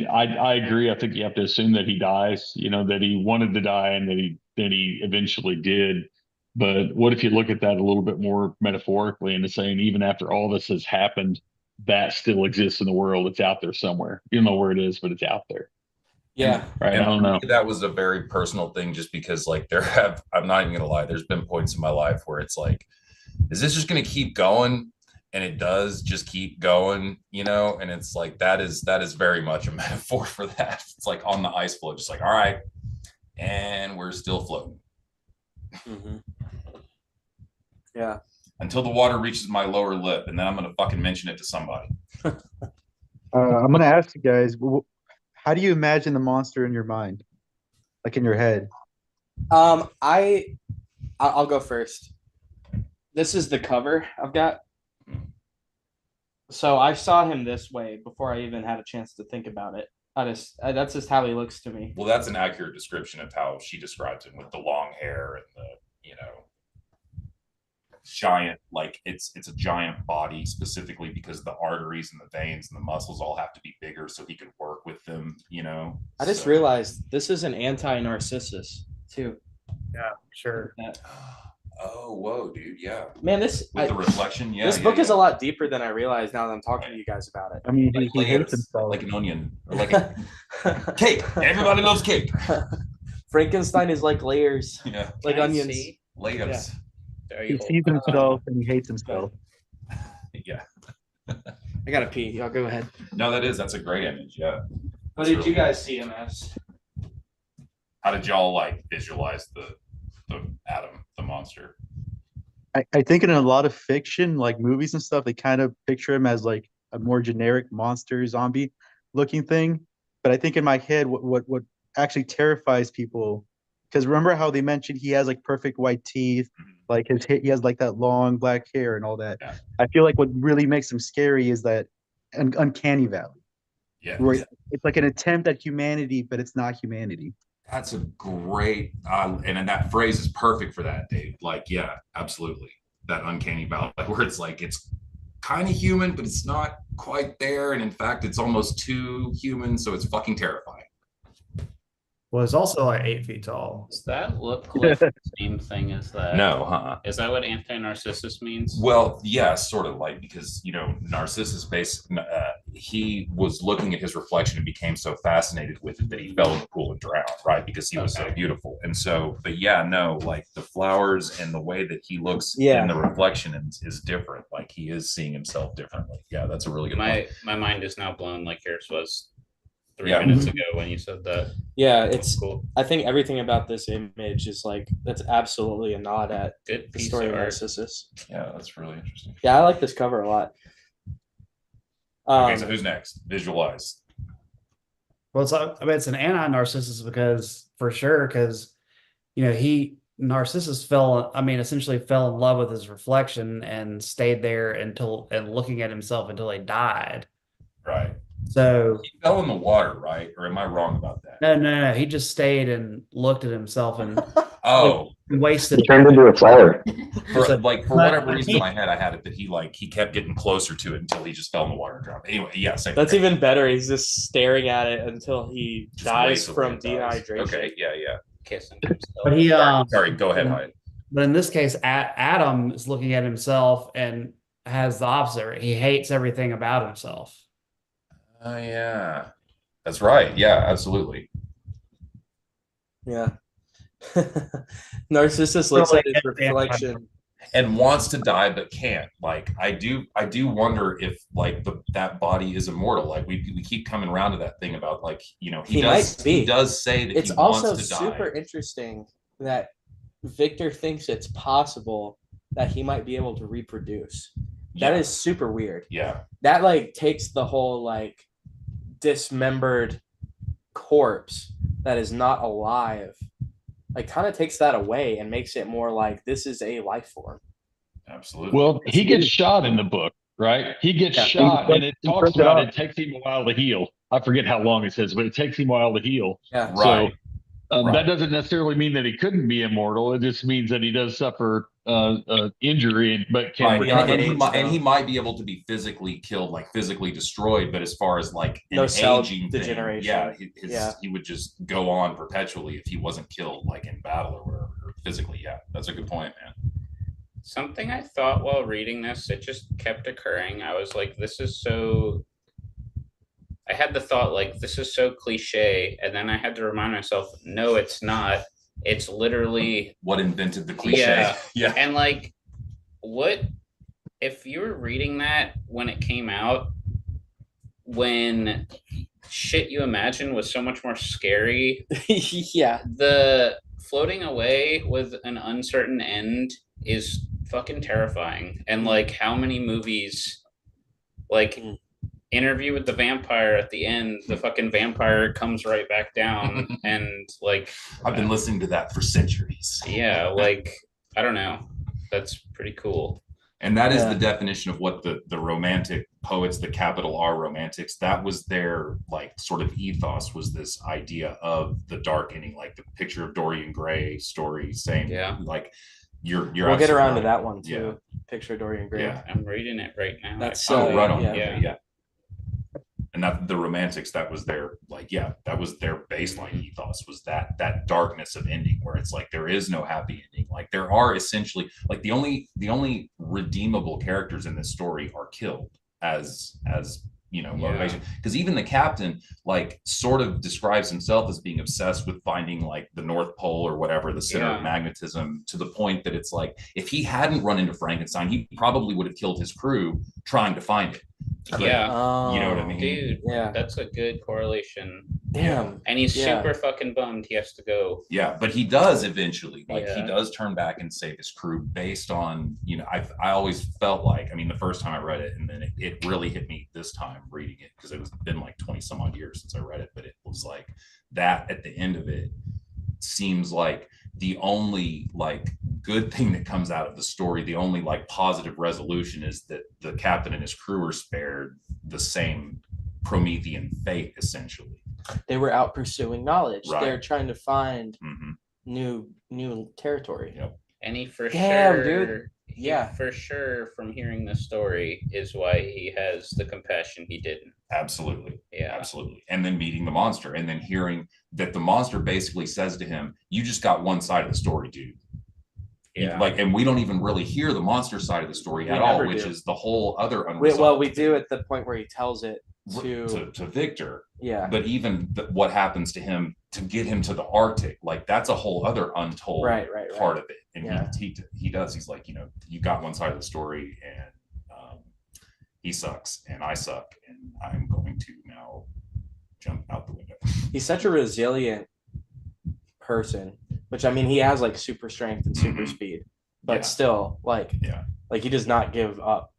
[SPEAKER 6] I agree. I think you have to assume that he dies. That he wanted to die and that he eventually did. But what if you look at that a little bit more metaphorically and saying even after all this has happened, that still exists in the world. It's out there somewhere. You don't know where it is, but it's out there.
[SPEAKER 3] Yeah.
[SPEAKER 6] Right. I don't know.
[SPEAKER 4] That was a very personal thing just because I'm not even going to lie. There's been points in my life where it's like, is this just going to keep going? And it does just keep going, and it's like, that is very much a metaphor for that. It's like on the ice floe, just like, all right. And we're still floating.
[SPEAKER 3] Mm-hmm. Yeah.
[SPEAKER 4] Until the water reaches my lower lip, and then I'm going to fucking mention it to somebody.
[SPEAKER 5] I'm going to ask you guys, how do you imagine the monster in your mind? Like in your head?
[SPEAKER 3] I'll go first. This is the cover I've got. So I saw him this way before I even had a chance to think about it. That's just how he looks to me.
[SPEAKER 4] Well, that's an accurate description of how she describes him, with the long hair and the, giant, like it's a giant body, specifically because the arteries and the veins and the muscles all have to be bigger so he could work with them,
[SPEAKER 3] I just realized this is an anti-Narcissus too.
[SPEAKER 8] Yeah, sure.
[SPEAKER 4] Oh, whoa, dude. Yeah.
[SPEAKER 3] Man,
[SPEAKER 4] with the reflection. Yeah.
[SPEAKER 3] This book is a lot deeper than I realized now that I'm talking to you guys about it.
[SPEAKER 5] I mean, he hates himself.
[SPEAKER 4] Like an onion or like a cake. Everybody loves cake.
[SPEAKER 3] Frankenstein is like layers.
[SPEAKER 4] Yeah.
[SPEAKER 3] Like onions.
[SPEAKER 4] Layers.
[SPEAKER 3] Yeah.
[SPEAKER 5] He sees himself and he hates himself.
[SPEAKER 4] Yeah.
[SPEAKER 3] I gotta pee. Y'all go ahead.
[SPEAKER 4] No, that's a great image. Yeah.
[SPEAKER 3] What did you guys see him as?
[SPEAKER 4] How did y'all visualize the Adam, the monster?
[SPEAKER 5] I think in a lot of fiction, like movies and stuff, they kind of picture him as like a more generic monster, zombie looking thing. But I think in my head, what actually terrifies people, because remember how they mentioned he has like perfect white teeth, like he has like that long black hair and all that.
[SPEAKER 4] Yeah.
[SPEAKER 5] I feel like what really makes him scary is that uncanny valley.
[SPEAKER 4] Yeah.
[SPEAKER 5] Where it's like an attempt at humanity, but it's not humanity.
[SPEAKER 4] That's a great, and that phrase is perfect for that, Dave. Like, yeah, absolutely. That uncanny valley where it's like, it's kind of human, but it's not quite there. And in fact, it's almost too human. So it's fucking terrifying.
[SPEAKER 8] Well, it's also like 8 feet tall.
[SPEAKER 1] Does that look like the same thing as that?
[SPEAKER 4] No,
[SPEAKER 1] Is that what anti-Narcissus means?
[SPEAKER 4] Well, yeah, sort of like, because, Narcissus he was looking at his reflection and became so fascinated with it that he fell in the pool and drowned, right? Because he was so beautiful. And so, but yeah, no, like the flowers and the way that he looks in the reflection is different. Like he is seeing himself differently. Yeah, that's a really good point.
[SPEAKER 1] My mind is now blown like yours was. 3 minutes ago when you said that.
[SPEAKER 3] Yeah,
[SPEAKER 1] That's
[SPEAKER 3] it's
[SPEAKER 1] cool.
[SPEAKER 3] I think everything about this image is like that's absolutely a nod at
[SPEAKER 1] Good
[SPEAKER 3] the
[SPEAKER 1] piece
[SPEAKER 3] story
[SPEAKER 1] of
[SPEAKER 3] of
[SPEAKER 1] art.
[SPEAKER 3] Narcissus.
[SPEAKER 4] Yeah, that's really interesting.
[SPEAKER 3] Yeah, I like this cover a lot.
[SPEAKER 4] Okay, so who's next? Visualize.
[SPEAKER 8] Well, it's an anti-Narcissus because Narcissus essentially fell in love with his reflection and stayed there and looking at himself until he died.
[SPEAKER 4] Right.
[SPEAKER 8] So
[SPEAKER 4] he fell in the water, right? Or am I wrong about that?
[SPEAKER 8] No. He just stayed and looked at himself and wasted.
[SPEAKER 7] He turned into a flower.
[SPEAKER 4] For whatever reason in my head, I had it that he kept getting closer to it until he just fell in the water and drowned. Anyway, yeah,
[SPEAKER 3] that's even better. He's just staring at it until he
[SPEAKER 4] just
[SPEAKER 3] dies from dehydration.
[SPEAKER 4] Okay, yeah.
[SPEAKER 1] Kissing himself.
[SPEAKER 8] But he
[SPEAKER 4] sorry, go ahead, Hiatt.
[SPEAKER 8] But in this case, Adam is looking at himself and has the opposite. He hates everything about himself.
[SPEAKER 4] Oh yeah, that's right. Yeah, absolutely.
[SPEAKER 3] Yeah. Narcissus looks at his reflection
[SPEAKER 4] and wants to die but can't. Like I do wonder if that body is immortal. Like we keep coming around to that thing about he does say that
[SPEAKER 3] it's
[SPEAKER 4] he
[SPEAKER 3] also
[SPEAKER 4] wants to die.
[SPEAKER 3] Super interesting that Victor thinks it's possible that he might be able to reproduce. That is super weird.
[SPEAKER 4] Yeah.
[SPEAKER 3] That takes the whole dismembered corpse that is not alive, kind of takes that away and makes it more like this is a life form.
[SPEAKER 4] Absolutely.
[SPEAKER 6] Well, he gets shot in the book, right? He gets shot, and it talks about it takes him a while to heal. I forget how long it says, but it takes him a while to heal.
[SPEAKER 3] Yeah.
[SPEAKER 6] Right. So that doesn't necessarily mean that he couldn't be immortal. It just means that he does suffer injury, but can
[SPEAKER 4] and he might be able to be physically killed, physically destroyed. But as far as
[SPEAKER 3] no
[SPEAKER 4] an
[SPEAKER 3] cell
[SPEAKER 4] aging
[SPEAKER 3] degeneration,
[SPEAKER 4] thing, he would just go on perpetually if he wasn't killed in battle or whatever, or physically. Yeah, that's a good point, man.
[SPEAKER 1] Something I thought while reading this, it just kept occurring. I was like, this is so. I had the thought this is so cliche, and then I had to remind myself, no, it's not. It's literally
[SPEAKER 4] what invented the cliche.
[SPEAKER 1] Yeah. And what if you were reading that when it came out, when Shit You Imagine was so much more scary?
[SPEAKER 3] Yeah.
[SPEAKER 1] The floating away with an uncertain end is fucking terrifying. And how many movies Interview with the Vampire at the end, the fucking vampire comes right back down and
[SPEAKER 4] I've been listening to that for centuries.
[SPEAKER 1] Yeah, I don't know. That's pretty cool.
[SPEAKER 4] And that is the definition of what the romantic poets, the capital R romantics, that was their sort of ethos, was this idea of the dark ending, the picture of Dorian Gray story, same you're
[SPEAKER 3] we'll get around to that one too. Yeah. Picture of Dorian Gray.
[SPEAKER 1] Yeah, I'm reading it right now.
[SPEAKER 3] That's
[SPEAKER 4] right on. Yeah. And that the romantics, that was their that was their baseline ethos, was that darkness of ending where it's there is no happy ending. There are essentially the only redeemable characters in this story are killed as motivation, because even the captain sort of describes himself as being obsessed with finding the North Pole or whatever, the center of magnetism, to the point that it's if he hadn't run into Frankenstein, he probably would have killed his crew trying to find it.
[SPEAKER 1] Yeah.
[SPEAKER 4] You know what I mean?
[SPEAKER 1] Dude, that's a good correlation.
[SPEAKER 3] Damn.
[SPEAKER 1] And he's super fucking bummed he has to go.
[SPEAKER 4] Yeah, but he does eventually. He does turn back and save his crew based on, I always felt the first time I read it, and then it really hit me this time reading it, because it was been 20 some odd years since I read it, but it was that at the end of it seems the only good thing that comes out of the story, the only positive resolution, is that the captain and his crew are spared the same Promethean fate, essentially.
[SPEAKER 3] They were out pursuing knowledge.
[SPEAKER 4] Right.
[SPEAKER 3] They're trying to find new territory.
[SPEAKER 4] Yep.
[SPEAKER 1] And he for
[SPEAKER 3] Damn,
[SPEAKER 1] sure,
[SPEAKER 3] dude.
[SPEAKER 1] for sure, from hearing this story, is why he has the compassion he didn't.
[SPEAKER 4] Absolutely.
[SPEAKER 1] Yeah.
[SPEAKER 4] Absolutely. And then meeting the monster, and then hearing that the monster basically says to him, you just got one side of the story, dude.
[SPEAKER 1] Yeah.
[SPEAKER 4] And we don't even really hear the monster side of the story at all, which is the whole other
[SPEAKER 3] unresolved. We do at the point where he tells it
[SPEAKER 4] to Victor.
[SPEAKER 3] Yeah.
[SPEAKER 4] But even what happens to him to get him to the Arctic, that's a whole other untold part of it. And he does. He's you got one side of the story, and he sucks, and I suck, and I'm going to now jump out the window.
[SPEAKER 3] He's such a resilient person, which I mean, he has like super strength and super speed, but still, like he does not give up.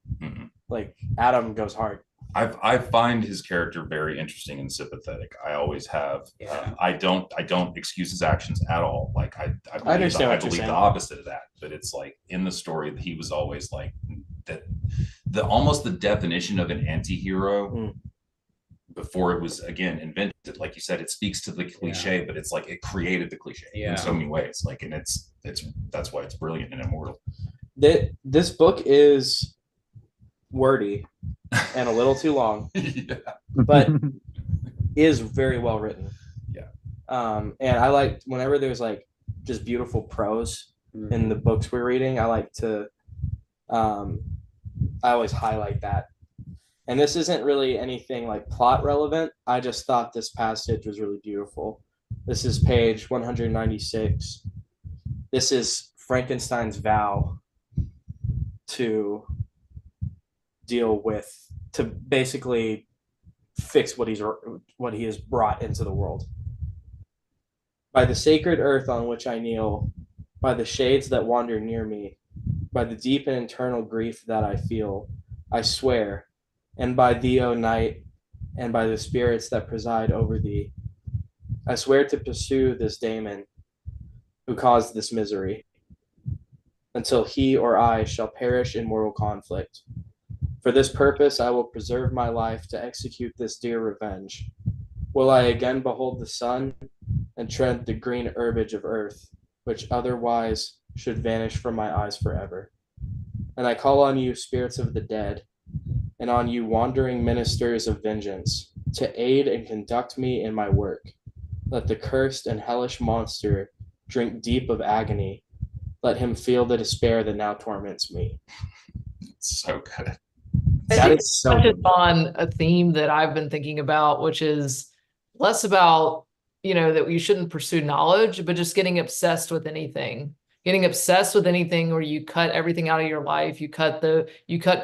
[SPEAKER 3] Like Adam goes hard.
[SPEAKER 4] I find his character very interesting and sympathetic. I always have. I don't excuse his actions at all. Like I believe the opposite of that. But it's like in the story that he was always like that. The almost the definition of an anti-hero before it was again invented. Like you said, it speaks to the cliche, but it's like it created the cliche in so many ways. Like, and it's that's why it's brilliant and immortal.
[SPEAKER 3] This book is wordy and a little too long, but is very well written. And I like whenever there's like just beautiful prose in the books we're reading, I like to I always highlight that. And this isn't really anything like plot relevant. I just thought this passage was really beautiful. This is page 196. This is Frankenstein's vow to deal with, to basically fix what he has brought into the world. By the sacred earth on which I kneel, by the shades that wander near me, by the deep and internal grief that I feel, I swear, and by thee, O night, and by the spirits that preside over thee, I swear to pursue this daemon who caused this misery, until he or I shall perish in mortal conflict. For this purpose I will preserve my life to execute this dear revenge. Will I again behold the sun and tread the green herbage of earth, which otherwise should vanish from my eyes forever. And I call on you, spirits of the dead, and on you, wandering ministers of vengeance, to aid and conduct me in my work. Let the cursed and hellish monster drink deep of agony. Let him feel the despair that now torments me.
[SPEAKER 4] It's so good.
[SPEAKER 3] That is so good.
[SPEAKER 9] On a theme that I've been thinking about, which is less about, that we shouldn't pursue knowledge, but just getting obsessed with anything. Getting obsessed with anything where you cut everything out of your life, you cut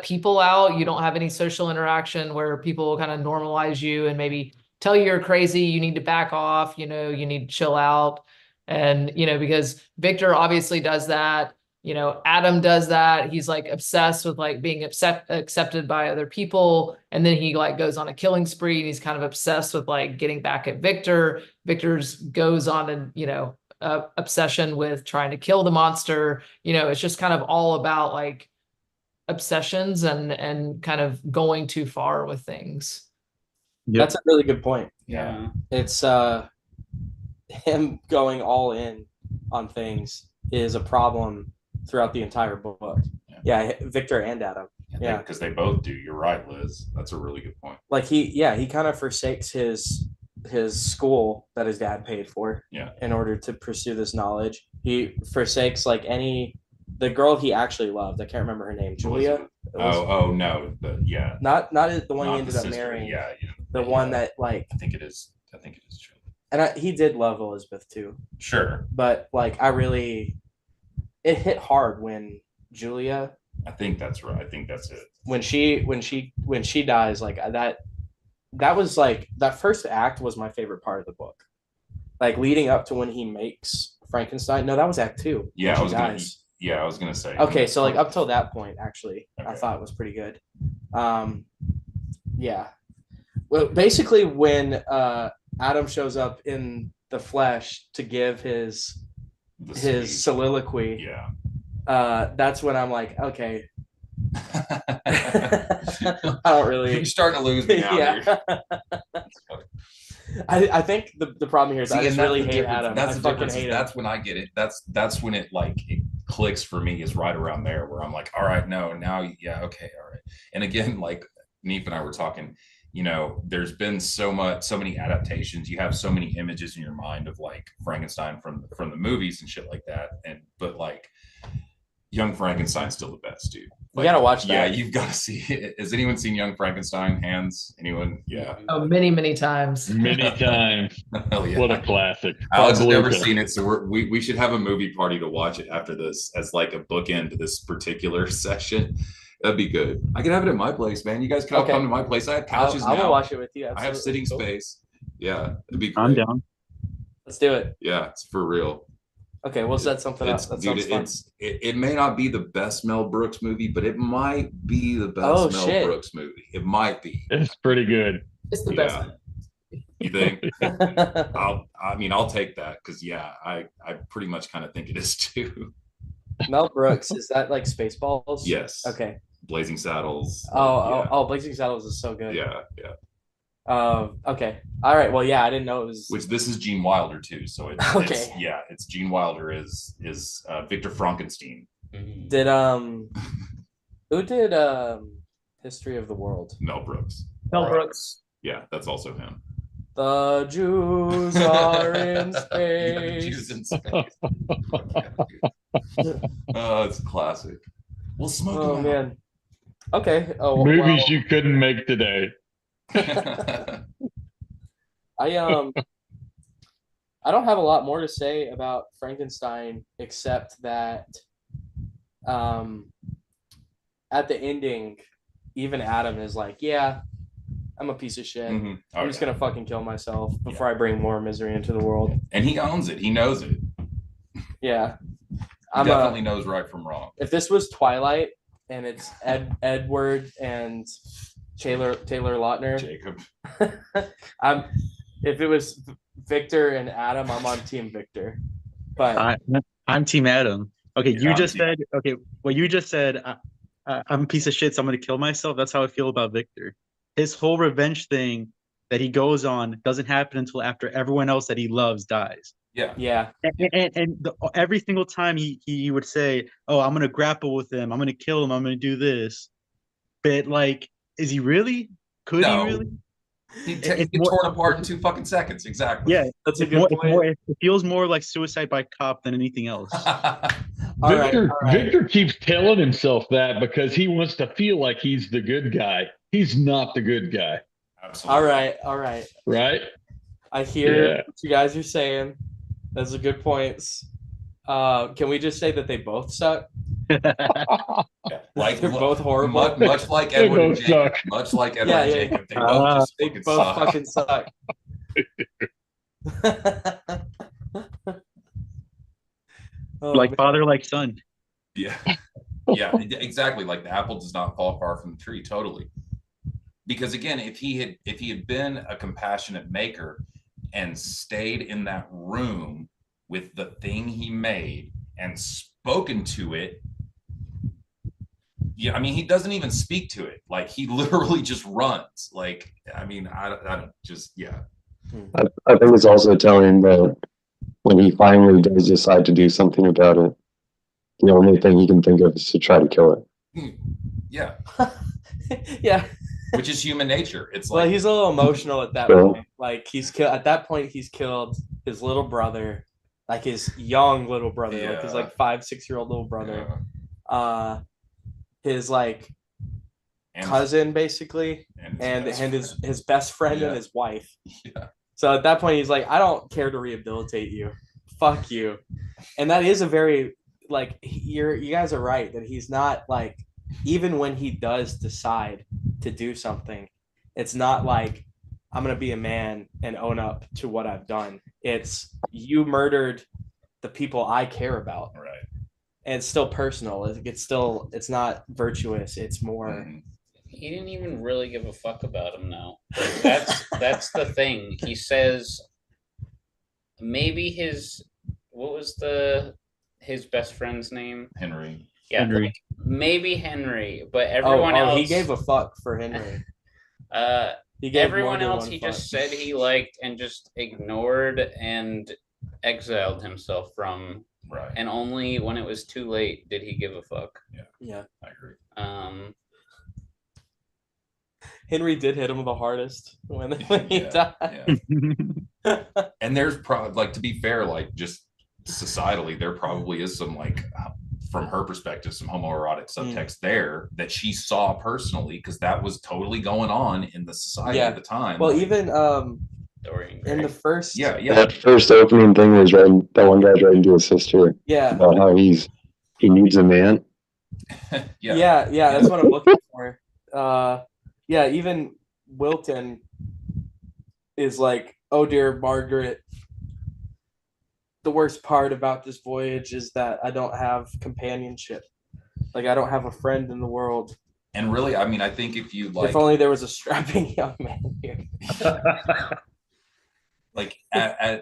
[SPEAKER 9] people out, you don't have any social interaction where people will kind of normalize you and maybe tell you you're crazy, you need to back off, you need to chill out. And, because Victor obviously does that, Adam does that. He's like obsessed with like being accepted by other people. And then he like goes on a killing spree and he's kind of obsessed with like getting back at Victor. Victor's goes on and, obsession with trying to kill the monster. It's just kind of all about like obsessions and kind of going too far with things.
[SPEAKER 3] Yep. That's a really good point.
[SPEAKER 1] Yeah.
[SPEAKER 3] It's him going all in on things is a problem throughout the entire book. Yeah, Victor and Adam.
[SPEAKER 4] Yeah, because they both do. You're right, Liz. That's a really good point.
[SPEAKER 3] Like he kind of forsakes his school that his dad paid for in order to pursue this knowledge. He forsakes like the girl he actually loved. I can't remember her name. Julia?
[SPEAKER 4] No.
[SPEAKER 3] Not the one he ended up marrying. The one that like
[SPEAKER 4] I think it is Julia.
[SPEAKER 3] And he did love Elizabeth too.
[SPEAKER 4] Sure.
[SPEAKER 3] But like it hit hard when Julia,
[SPEAKER 4] I think that's right. I think that's it.
[SPEAKER 3] When she dies, like that was like that first act was my favorite part of the book. Like leading up to when he makes Frankenstein. No, that was act 2.
[SPEAKER 4] Yeah, I was gonna say.
[SPEAKER 3] Okay, so like up till that point, actually, I thought it was pretty good. Yeah. Well, basically when Adam shows up in the flesh to give his soliloquy. That's when I'm like, okay. I don't really.
[SPEAKER 4] You're starting to lose me now.
[SPEAKER 3] I think the problem here is I just really hate Adam.
[SPEAKER 4] That's
[SPEAKER 3] I
[SPEAKER 4] the
[SPEAKER 3] fucking
[SPEAKER 4] difference.
[SPEAKER 3] hate him.
[SPEAKER 4] That's when I get it. That's when it like it clicks for me is right around there where I'm like, all right, no, now okay, all right. And again, like Neif and I were talking, there's been so many adaptations. You have so many images in your mind of like Frankenstein from the movies and shit like that. But like Young Frankenstein's still the best, dude. Like,
[SPEAKER 3] you gotta watch that.
[SPEAKER 4] Yeah, you've got to see it. Has anyone seen Young Frankenstein? Hands? Anyone? Yeah.
[SPEAKER 9] Oh, many, many times.
[SPEAKER 6] Many times.
[SPEAKER 4] Hell yeah.
[SPEAKER 6] What a classic.
[SPEAKER 4] Alex has never seen it, so we should have a movie party to watch it after this as like a bookend to this particular session. That'd be good. I can have it at my place, man. You guys can all come to my place. I have couches now.
[SPEAKER 3] I will watch it with you. Absolutely.
[SPEAKER 4] I have sitting space. Yeah, it'd be great.
[SPEAKER 5] I'm down.
[SPEAKER 3] Let's do it.
[SPEAKER 4] Yeah, it's for real.
[SPEAKER 3] Okay, we'll set something up. That
[SPEAKER 4] Dude,
[SPEAKER 3] sounds fun.
[SPEAKER 4] it may not be the best Mel Brooks movie, but it might be the best
[SPEAKER 3] Oh,
[SPEAKER 4] Mel
[SPEAKER 3] shit.
[SPEAKER 4] Brooks movie. It might be.
[SPEAKER 6] It's pretty good.
[SPEAKER 9] It's the best.
[SPEAKER 4] You think? I'll take that because I pretty much kind of think it is too.
[SPEAKER 3] Mel Brooks, is that like Spaceballs?
[SPEAKER 4] Yes.
[SPEAKER 3] Okay.
[SPEAKER 4] Blazing Saddles.
[SPEAKER 3] Oh, Blazing Saddles is so good.
[SPEAKER 4] Yeah.
[SPEAKER 3] Okay. All right. Well, yeah, I didn't know it was.
[SPEAKER 4] Which this is Gene Wilder too, so
[SPEAKER 3] Okay.
[SPEAKER 4] it's Gene Wilder is Victor Frankenstein.
[SPEAKER 3] Did who did History of the World?
[SPEAKER 4] Mel Brooks.
[SPEAKER 3] Mel Brooks.
[SPEAKER 4] Yeah, that's also him.
[SPEAKER 3] The Jews are in space.
[SPEAKER 4] Jews in space. Oh, it's a classic. We'll smoke.
[SPEAKER 3] Oh man. Okay. Oh,
[SPEAKER 6] Movies you couldn't make today.
[SPEAKER 3] I don't have a lot more to say about Frankenstein except that at the ending, even Adam is like, yeah, I'm a piece of shit.
[SPEAKER 4] Mm-hmm.
[SPEAKER 3] I'm just gonna fucking kill myself before I bring more misery into the world.
[SPEAKER 4] And he owns it. He knows it.
[SPEAKER 3] Yeah.
[SPEAKER 4] He definitely knows right from wrong.
[SPEAKER 3] If this was Twilight and it's Edward and Taylor Lautner,
[SPEAKER 4] Jacob.
[SPEAKER 3] if it was Victor and Adam, I'm on Team Victor. But
[SPEAKER 5] I'm Team Adam. Okay,
[SPEAKER 4] Yeah,
[SPEAKER 5] you just said I'm a piece of shit, so I'm gonna kill myself. That's how I feel about Victor. His whole revenge thing that he goes on doesn't happen until after everyone else that he loves dies.
[SPEAKER 3] Yeah.
[SPEAKER 5] And every single time he would say, "Oh, I'm gonna grapple with him. I'm gonna kill him. I'm gonna do this." But like, is he really? Could he really?
[SPEAKER 4] He gets torn apart in 2 fucking seconds. Exactly.
[SPEAKER 5] Yeah,
[SPEAKER 3] that's a good point.
[SPEAKER 5] It feels more like suicide by cop than anything else.
[SPEAKER 6] Victor keeps telling himself that because he wants to feel like he's the good guy. He's not the good guy.
[SPEAKER 4] Absolutely.
[SPEAKER 3] All right.
[SPEAKER 6] Right?
[SPEAKER 3] I hear what you guys are saying. Those are good points. Can we just say that they both suck?
[SPEAKER 4] Like
[SPEAKER 3] they're both horrible.
[SPEAKER 4] Much like Edward and Jacob. Much like Edward and Jacob. They both
[SPEAKER 3] fucking suck.
[SPEAKER 5] Like father, like son.
[SPEAKER 4] Yeah, exactly. Like the apple does not fall far from the tree. Totally. Because again, if he had been a compassionate maker and stayed in that room with the thing he made and spoken to it, I mean, he doesn't even speak to it. Like he literally just runs. Like, I mean, I don't just
[SPEAKER 7] I think it's also telling that when he finally does decide to do something about it, the only thing he can think of is to try to kill it.
[SPEAKER 4] Yeah.
[SPEAKER 3] Yeah.
[SPEAKER 4] Which is human nature. It's
[SPEAKER 3] well, he's a little emotional at that point. Like he's killed his little brother, like his young little brother, like his like 5-6-year-old little brother. Yeah. His like cousin basically, and his best friend and his wife.
[SPEAKER 4] Yeah.
[SPEAKER 3] So at that point he's like, I don't care to rehabilitate you. Fuck you. And that is a very like you guys are right that he's not like, even when he does decide to do something, it's not like I'm going to be a man and own up to what I've done. It's you murdered the people I care about.
[SPEAKER 4] Right.
[SPEAKER 3] And it's still personal. It's not virtuous. It's more.
[SPEAKER 1] He didn't even really give a fuck about him now. That's the thing. He says maybe his best friend's name?
[SPEAKER 4] Henry.
[SPEAKER 1] Yeah,
[SPEAKER 5] Henry.
[SPEAKER 1] Like, maybe Henry, but everyone else.
[SPEAKER 3] He gave a fuck for Henry.
[SPEAKER 1] Everyone else he just said he liked and just ignored and exiled himself from.
[SPEAKER 4] Right.
[SPEAKER 1] And only when it was too late did he give a fuck.
[SPEAKER 3] Yeah.
[SPEAKER 4] I agree.
[SPEAKER 3] Henry did hit him the hardest when he died.
[SPEAKER 4] Yeah. And there's probably, like, to be fair, like just societally, there probably is some like from her perspective, some homoerotic subtext there that she saw personally, because that was totally going on in the society at the time.
[SPEAKER 3] Well,
[SPEAKER 4] like,
[SPEAKER 3] even in the first
[SPEAKER 7] that first opening thing was that one guy's writing to his sister about how he needs a man.
[SPEAKER 3] yeah, that's what I'm looking for. Even Wilton is like, oh dear Margaret, the worst part about this voyage is that I don't have companionship. Like, I don't have a friend in the world.
[SPEAKER 4] And really, I mean, I think if you like,
[SPEAKER 3] if only there was a strapping young man here.
[SPEAKER 4] Like,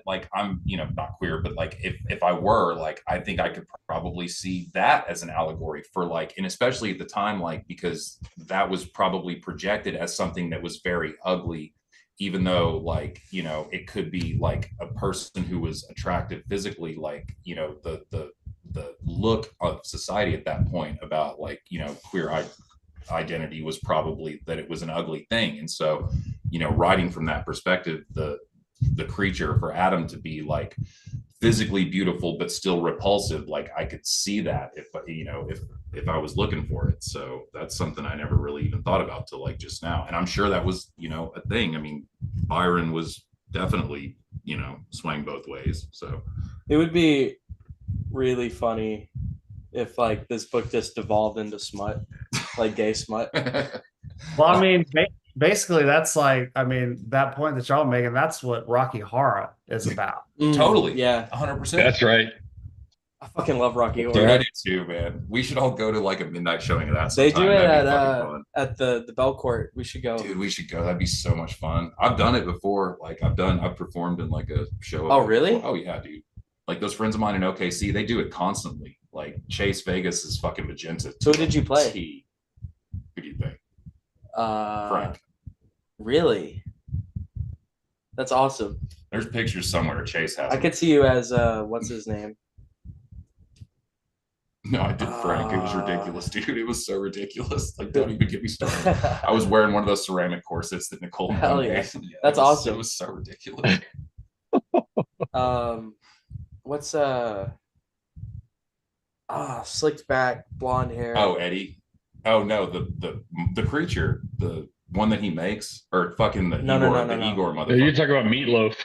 [SPEAKER 4] like, I'm, you know, not queer, but like, if I were, like, I think I could probably see that as an allegory for like, and especially at the time, like, because that was probably projected as something that was very ugly, even though, like, you know, it could be like a person who was attractive physically, like, you know, the look of society at that point about, like, you know, queer identity was probably that it was an ugly thing. And so, you know, writing from that perspective, the creature for Adam to be like physically beautiful but still repulsive, like I could see that if, you know, if I was looking for it. So that's something I never really even thought about till like just now. And I'm sure that was, you know, a thing. I mean, Byron was definitely, you know, swang both ways. So
[SPEAKER 3] it would be really funny if like this book just devolved into smut, like gay smut.
[SPEAKER 8] Well, I mean, basically, that's like, I mean, that point that y'all making, that's what Rocky Horror is about.
[SPEAKER 4] Totally.
[SPEAKER 3] Yeah.
[SPEAKER 4] 100%.
[SPEAKER 6] That's right.
[SPEAKER 3] I fucking love Rocky Horror.
[SPEAKER 4] Dude, I do too, man. We should all go to like a midnight showing of that sometime.
[SPEAKER 3] They do it
[SPEAKER 4] at
[SPEAKER 3] the Bell Court. We should go.
[SPEAKER 4] Dude, we should go. That'd be so much fun. I've done it before. Like I've performed in like a show.
[SPEAKER 3] Oh, really?
[SPEAKER 4] Before. Oh yeah, dude. Like those friends of mine in OKC, they do it constantly. Like Chase Vegas is fucking magenta.
[SPEAKER 3] So who did you play?
[SPEAKER 4] Who do you think?
[SPEAKER 3] Frank. Really? That's awesome.
[SPEAKER 4] There's pictures somewhere Chase has.
[SPEAKER 3] I could see you as what's his name?
[SPEAKER 4] No, I did Frank. It was ridiculous, dude. It was so ridiculous. Like, don't even get me started. I was wearing one of those ceramic corsets that Nicole
[SPEAKER 3] Hell yeah.
[SPEAKER 4] made. Yeah,
[SPEAKER 3] that's awesome.
[SPEAKER 4] It was so ridiculous.
[SPEAKER 3] What's slicked back blonde hair.
[SPEAKER 4] Oh, Eddie. Oh no, the creature, the one that he makes, or fucking the Igor motherfucker.
[SPEAKER 6] You're talking about Meatloaf.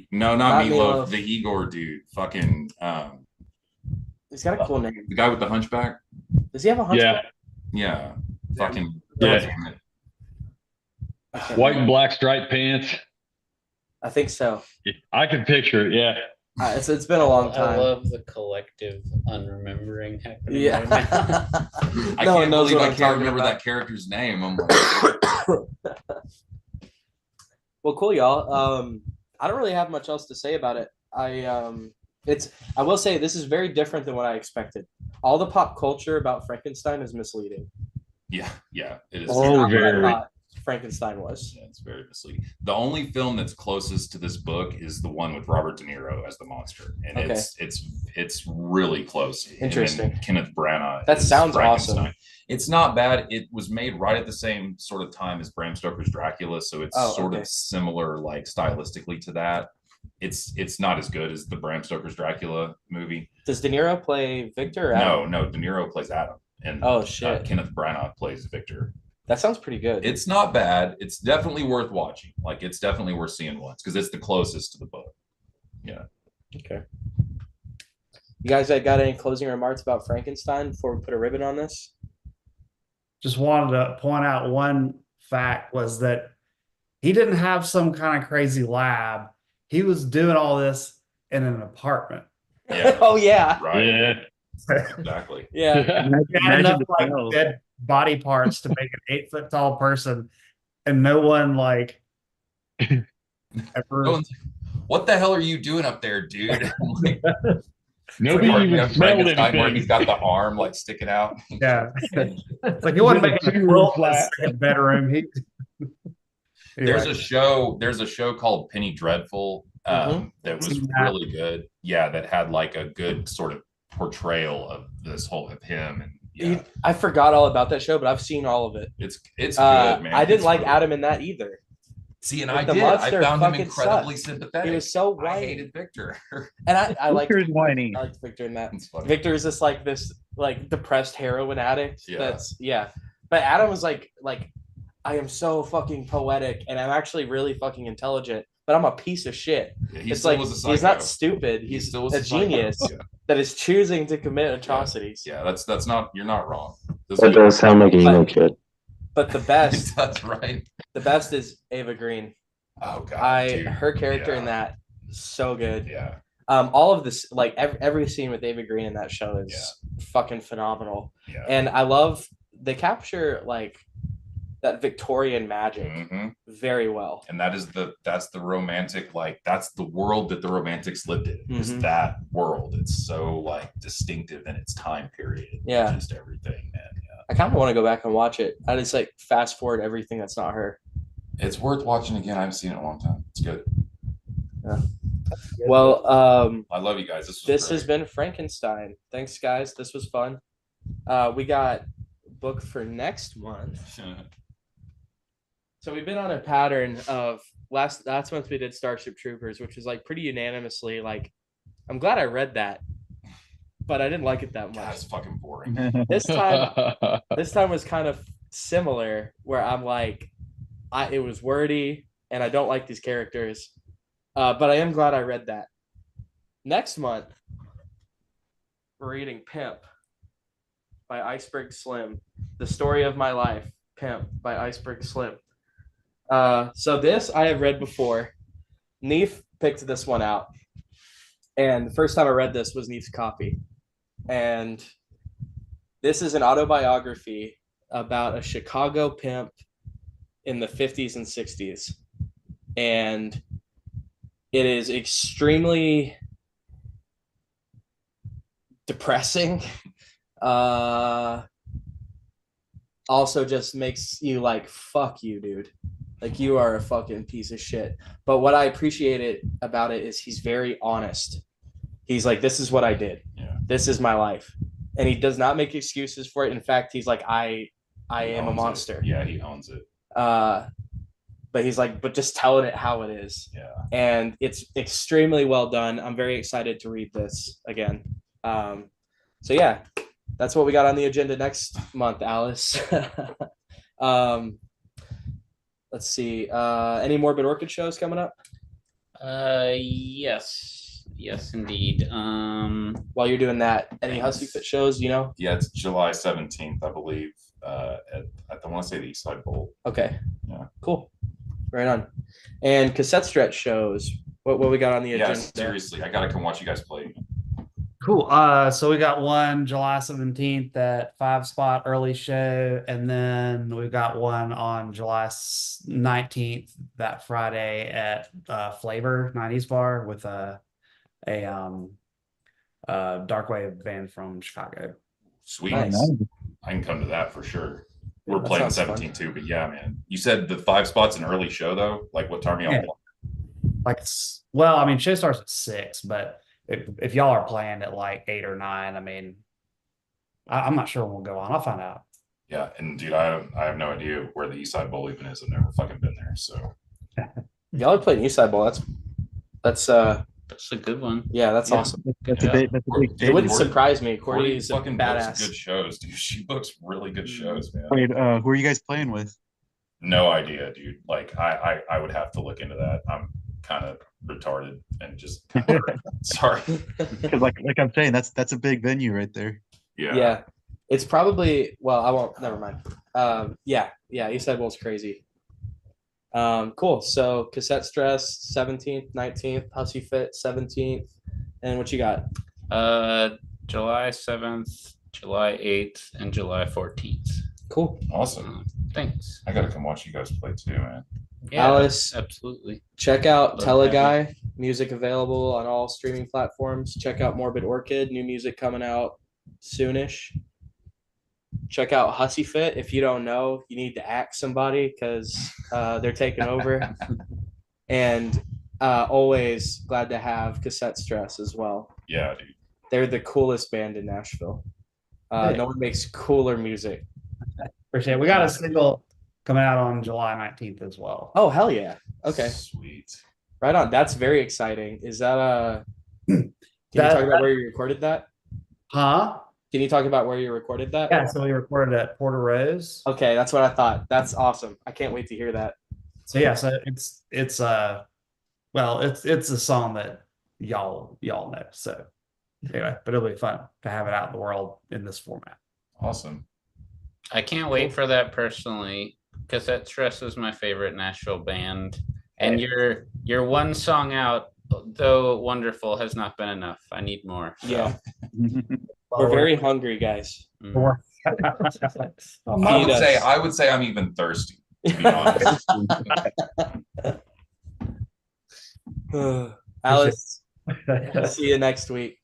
[SPEAKER 4] No, not Meatloaf. The Igor dude. Fucking
[SPEAKER 3] he's got a cool name.
[SPEAKER 4] The guy with the hunchback.
[SPEAKER 3] Does he have a hunchback?
[SPEAKER 4] Yeah. Fucking
[SPEAKER 6] yeah. White and black striped pants.
[SPEAKER 3] I think so.
[SPEAKER 6] I can picture it, yeah.
[SPEAKER 3] It's been a long time.
[SPEAKER 1] I love the collective unremembering happening.
[SPEAKER 3] Yeah.
[SPEAKER 1] Right now.
[SPEAKER 4] I can't believe I can't remember that character's name. I'm like,
[SPEAKER 3] well, cool, y'all. I don't really have much else to say about it. I will say this is very different than what I expected. All the pop culture about Frankenstein is misleading.
[SPEAKER 4] Yeah, it is.
[SPEAKER 6] Oh, very.
[SPEAKER 3] Frankenstein was.
[SPEAKER 4] Yeah, it's very misleading. The only film that's closest to this book is the one with Robert De Niro as the monster, and it's really close.
[SPEAKER 3] Interesting.
[SPEAKER 4] And Kenneth Branagh.
[SPEAKER 3] That sounds awesome.
[SPEAKER 4] It's not bad. It was made right at the same sort of time as Bram Stoker's Dracula, so it's sort of similar, like stylistically to that. It's not as good as the Bram Stoker's Dracula movie.
[SPEAKER 3] Does De Niro play Victor? Or Adam?
[SPEAKER 4] No, De Niro plays Adam, and Kenneth Branagh plays Victor.
[SPEAKER 3] That sounds pretty good.
[SPEAKER 4] It's not bad. It's definitely worth watching. Like, it's definitely worth seeing once because it's the closest to the book. Yeah.
[SPEAKER 3] Okay. You guys got any closing remarks about Frankenstein before we put a ribbon on this?
[SPEAKER 8] Just wanted to point out one fact was that he didn't have some kind of crazy lab. He was doing all this in an apartment.
[SPEAKER 4] Yeah.
[SPEAKER 3] Oh, yeah.
[SPEAKER 4] Right.
[SPEAKER 6] Yeah.
[SPEAKER 4] Exactly.
[SPEAKER 3] Yeah.
[SPEAKER 8] Enough like dead body parts to make an 8-foot tall person, and no one like ever.
[SPEAKER 4] No one's like, what the hell are you doing up there, dude? Like,
[SPEAKER 6] nobody even smelled anything.
[SPEAKER 4] Where he's got the arm like sticking out.
[SPEAKER 8] Yeah. It's like he wasn't making a quilt in the second bedroom.
[SPEAKER 4] There's a show called Penny Dreadful that was really good. Yeah, that had like a good sort of portrayal of this whole of him. And yeah,
[SPEAKER 3] I forgot all about that show, but I've seen all of it.
[SPEAKER 4] It's good, man.
[SPEAKER 3] I didn't like Adam in that either.
[SPEAKER 4] See, and I found him incredibly sympathetic.
[SPEAKER 3] He was so whiny.
[SPEAKER 4] I hated Victor.
[SPEAKER 3] And I like
[SPEAKER 5] Victor's whiny.
[SPEAKER 3] I liked Victor in that. Victor is this depressed heroin addict.
[SPEAKER 4] Yeah.
[SPEAKER 3] But Adam was like I am so fucking poetic and I'm actually really fucking intelligent, but I'm a piece of shit.
[SPEAKER 4] Yeah,
[SPEAKER 3] it's like he's not stupid. He's a genius that is choosing to commit atrocities.
[SPEAKER 4] Yeah, that's not, you're not wrong.
[SPEAKER 7] That does sound like a emo kid.
[SPEAKER 3] But the best
[SPEAKER 4] that's right.
[SPEAKER 3] The best is Ava Green.
[SPEAKER 4] Oh God, dude.
[SPEAKER 3] Her character in that so good.
[SPEAKER 4] Yeah.
[SPEAKER 3] All of this, like every scene with David Green in that show is fucking phenomenal.
[SPEAKER 4] Yeah.
[SPEAKER 3] And I love they capture like that Victorian magic very well.
[SPEAKER 4] And that's the romantic, like that's the world that the romantics lived in. Is that world. It's so like distinctive in its time period.
[SPEAKER 3] Yeah.
[SPEAKER 4] Just everything, man. Yeah.
[SPEAKER 3] I kind of want to go back and watch it. I just like fast forward everything that's not her.
[SPEAKER 4] It's worth watching again. I haven't seen it in a long time. It's good.
[SPEAKER 3] Yeah. Well,
[SPEAKER 4] I love you guys.
[SPEAKER 3] This has been Frankenstein. Thanks, guys. This was fun. We got book for next month. So we've been on a pattern of last month we did Starship Troopers, which is like pretty unanimously like, I'm glad I read that, but I didn't like it that much.
[SPEAKER 4] God, it's fucking boring.
[SPEAKER 3] This time was kind of similar, where I'm like, it was wordy and I don't like these characters, but I am glad I read that. Next month, we're reading Pimp by Iceberg Slim, The Story of My Life, Pimp by Iceberg Slim. So this I have read before. Neif picked this one out, and the first time I read this was Neif's copy. And this is an autobiography about a Chicago pimp in the 50s and 60s. And it is extremely depressing. Also just makes you like, fuck you, dude. Like, you are a fucking piece of shit. But what I appreciated about it is he's very honest. He's like, this is what I did.
[SPEAKER 4] Yeah.
[SPEAKER 3] This is my life. And he does not make excuses for it. In fact, he's like, I am a monster.
[SPEAKER 4] Yeah, he owns it.
[SPEAKER 3] But he's like, but just telling it how it is.
[SPEAKER 4] Yeah.
[SPEAKER 3] And it's extremely well done. I'm very excited to read this again. So yeah, that's what we got on the agenda next month, Alice. Let's see. Any Morbid Orchid shows coming up?
[SPEAKER 1] Yes, indeed.
[SPEAKER 3] While you're doing that, any Hussy Fit shows, you know?
[SPEAKER 4] Yeah, it's July 17th, I believe. I want to say the East Side Bowl.
[SPEAKER 3] Okay.
[SPEAKER 4] Yeah.
[SPEAKER 3] Cool. Right on. And cassette stretch shows. What we got on the agenda?
[SPEAKER 4] Yeah, seriously, I gotta come watch you guys play.
[SPEAKER 8] Cool. So we got one July 17th at 5 Spot early show, and then we've got one on July 19th that Friday at Flavor 90s Bar with a dark wave band from Chicago.
[SPEAKER 4] Sweet.
[SPEAKER 3] Nice.
[SPEAKER 4] I can come to that for sure.
[SPEAKER 3] Yeah,
[SPEAKER 4] We're
[SPEAKER 3] that
[SPEAKER 4] playing
[SPEAKER 3] sounds
[SPEAKER 4] 17 too, but yeah, man. You said the 5 spots an early show though? Like what time are y'all
[SPEAKER 8] Yeah.
[SPEAKER 4] playing?
[SPEAKER 8] Like, well, I mean, show starts at 6, but if y'all are playing at like 8 or 9, I mean, I'm not sure when we'll go on. I'll find out.
[SPEAKER 4] Yeah, and dude, I have no idea where the East Side Bowl even is. I've never fucking been there. So
[SPEAKER 3] Y'all are playing East Side Bowl. That's
[SPEAKER 1] a good one.
[SPEAKER 3] yeah, that's
[SPEAKER 4] Yeah.
[SPEAKER 3] awesome.
[SPEAKER 5] That's a big
[SPEAKER 3] It
[SPEAKER 5] day.
[SPEAKER 3] wouldn't surprise me.
[SPEAKER 4] Cordy
[SPEAKER 3] Cordy is a
[SPEAKER 4] fucking books
[SPEAKER 3] badass.
[SPEAKER 4] good shows, dude. She books really good shows, man.
[SPEAKER 5] Wait, who are you guys playing with?
[SPEAKER 4] No idea, dude. Like I would have to look into that. I'm kind of retarded and just sorry.
[SPEAKER 5] Because like I'm saying, that's a big venue right there.
[SPEAKER 3] Yeah. It's probably, well, I won't, never mind. Yeah, East Side Bowl's crazy. Cool. So cassette stress 17th, 19th, Hussy Fit 17th. And what you got?
[SPEAKER 1] July 7th, July 8th, and July 14th.
[SPEAKER 3] Cool.
[SPEAKER 4] Awesome.
[SPEAKER 1] Thanks.
[SPEAKER 4] I gotta come watch you guys play too, man.
[SPEAKER 1] Yeah,
[SPEAKER 3] Alice,
[SPEAKER 1] absolutely.
[SPEAKER 3] check out
[SPEAKER 1] Love
[SPEAKER 3] Teleguy, music available on all streaming platforms. Check out Morbid Orchid, new music coming out soonish. Check out Hussy Fit. If you don't know, you need to ask somebody because they're taking over. And always glad to have Cassette Stress as well.
[SPEAKER 4] Yeah, dude.
[SPEAKER 3] They're the coolest band in Nashville. No one makes cooler music.
[SPEAKER 8] Appreciate it. We got a single coming out on July 19th as well.
[SPEAKER 3] Oh, hell yeah. Okay.
[SPEAKER 4] Sweet.
[SPEAKER 3] Right on. That's very exciting. Is that can you talk about where you recorded that?
[SPEAKER 8] Huh?
[SPEAKER 3] Can you talk about where you recorded that?
[SPEAKER 8] Yeah, so we recorded at Porter Rose.
[SPEAKER 3] Okay, that's what I thought. That's awesome. I can't wait to hear that.
[SPEAKER 8] So yeah, so it's well, it's a song that y'all know. So anyway, but it'll be fun to have it out in the world in this format.
[SPEAKER 4] Awesome.
[SPEAKER 1] I can't wait for that personally. Cassette Stress is my favorite Nashville band, And your one song out, though wonderful, has not been enough. I need more. So.
[SPEAKER 3] Yeah. We're very hungry, guys.
[SPEAKER 1] Mm.
[SPEAKER 4] I would say I'm even thirsty, to be honest.
[SPEAKER 3] Alice, see you next week.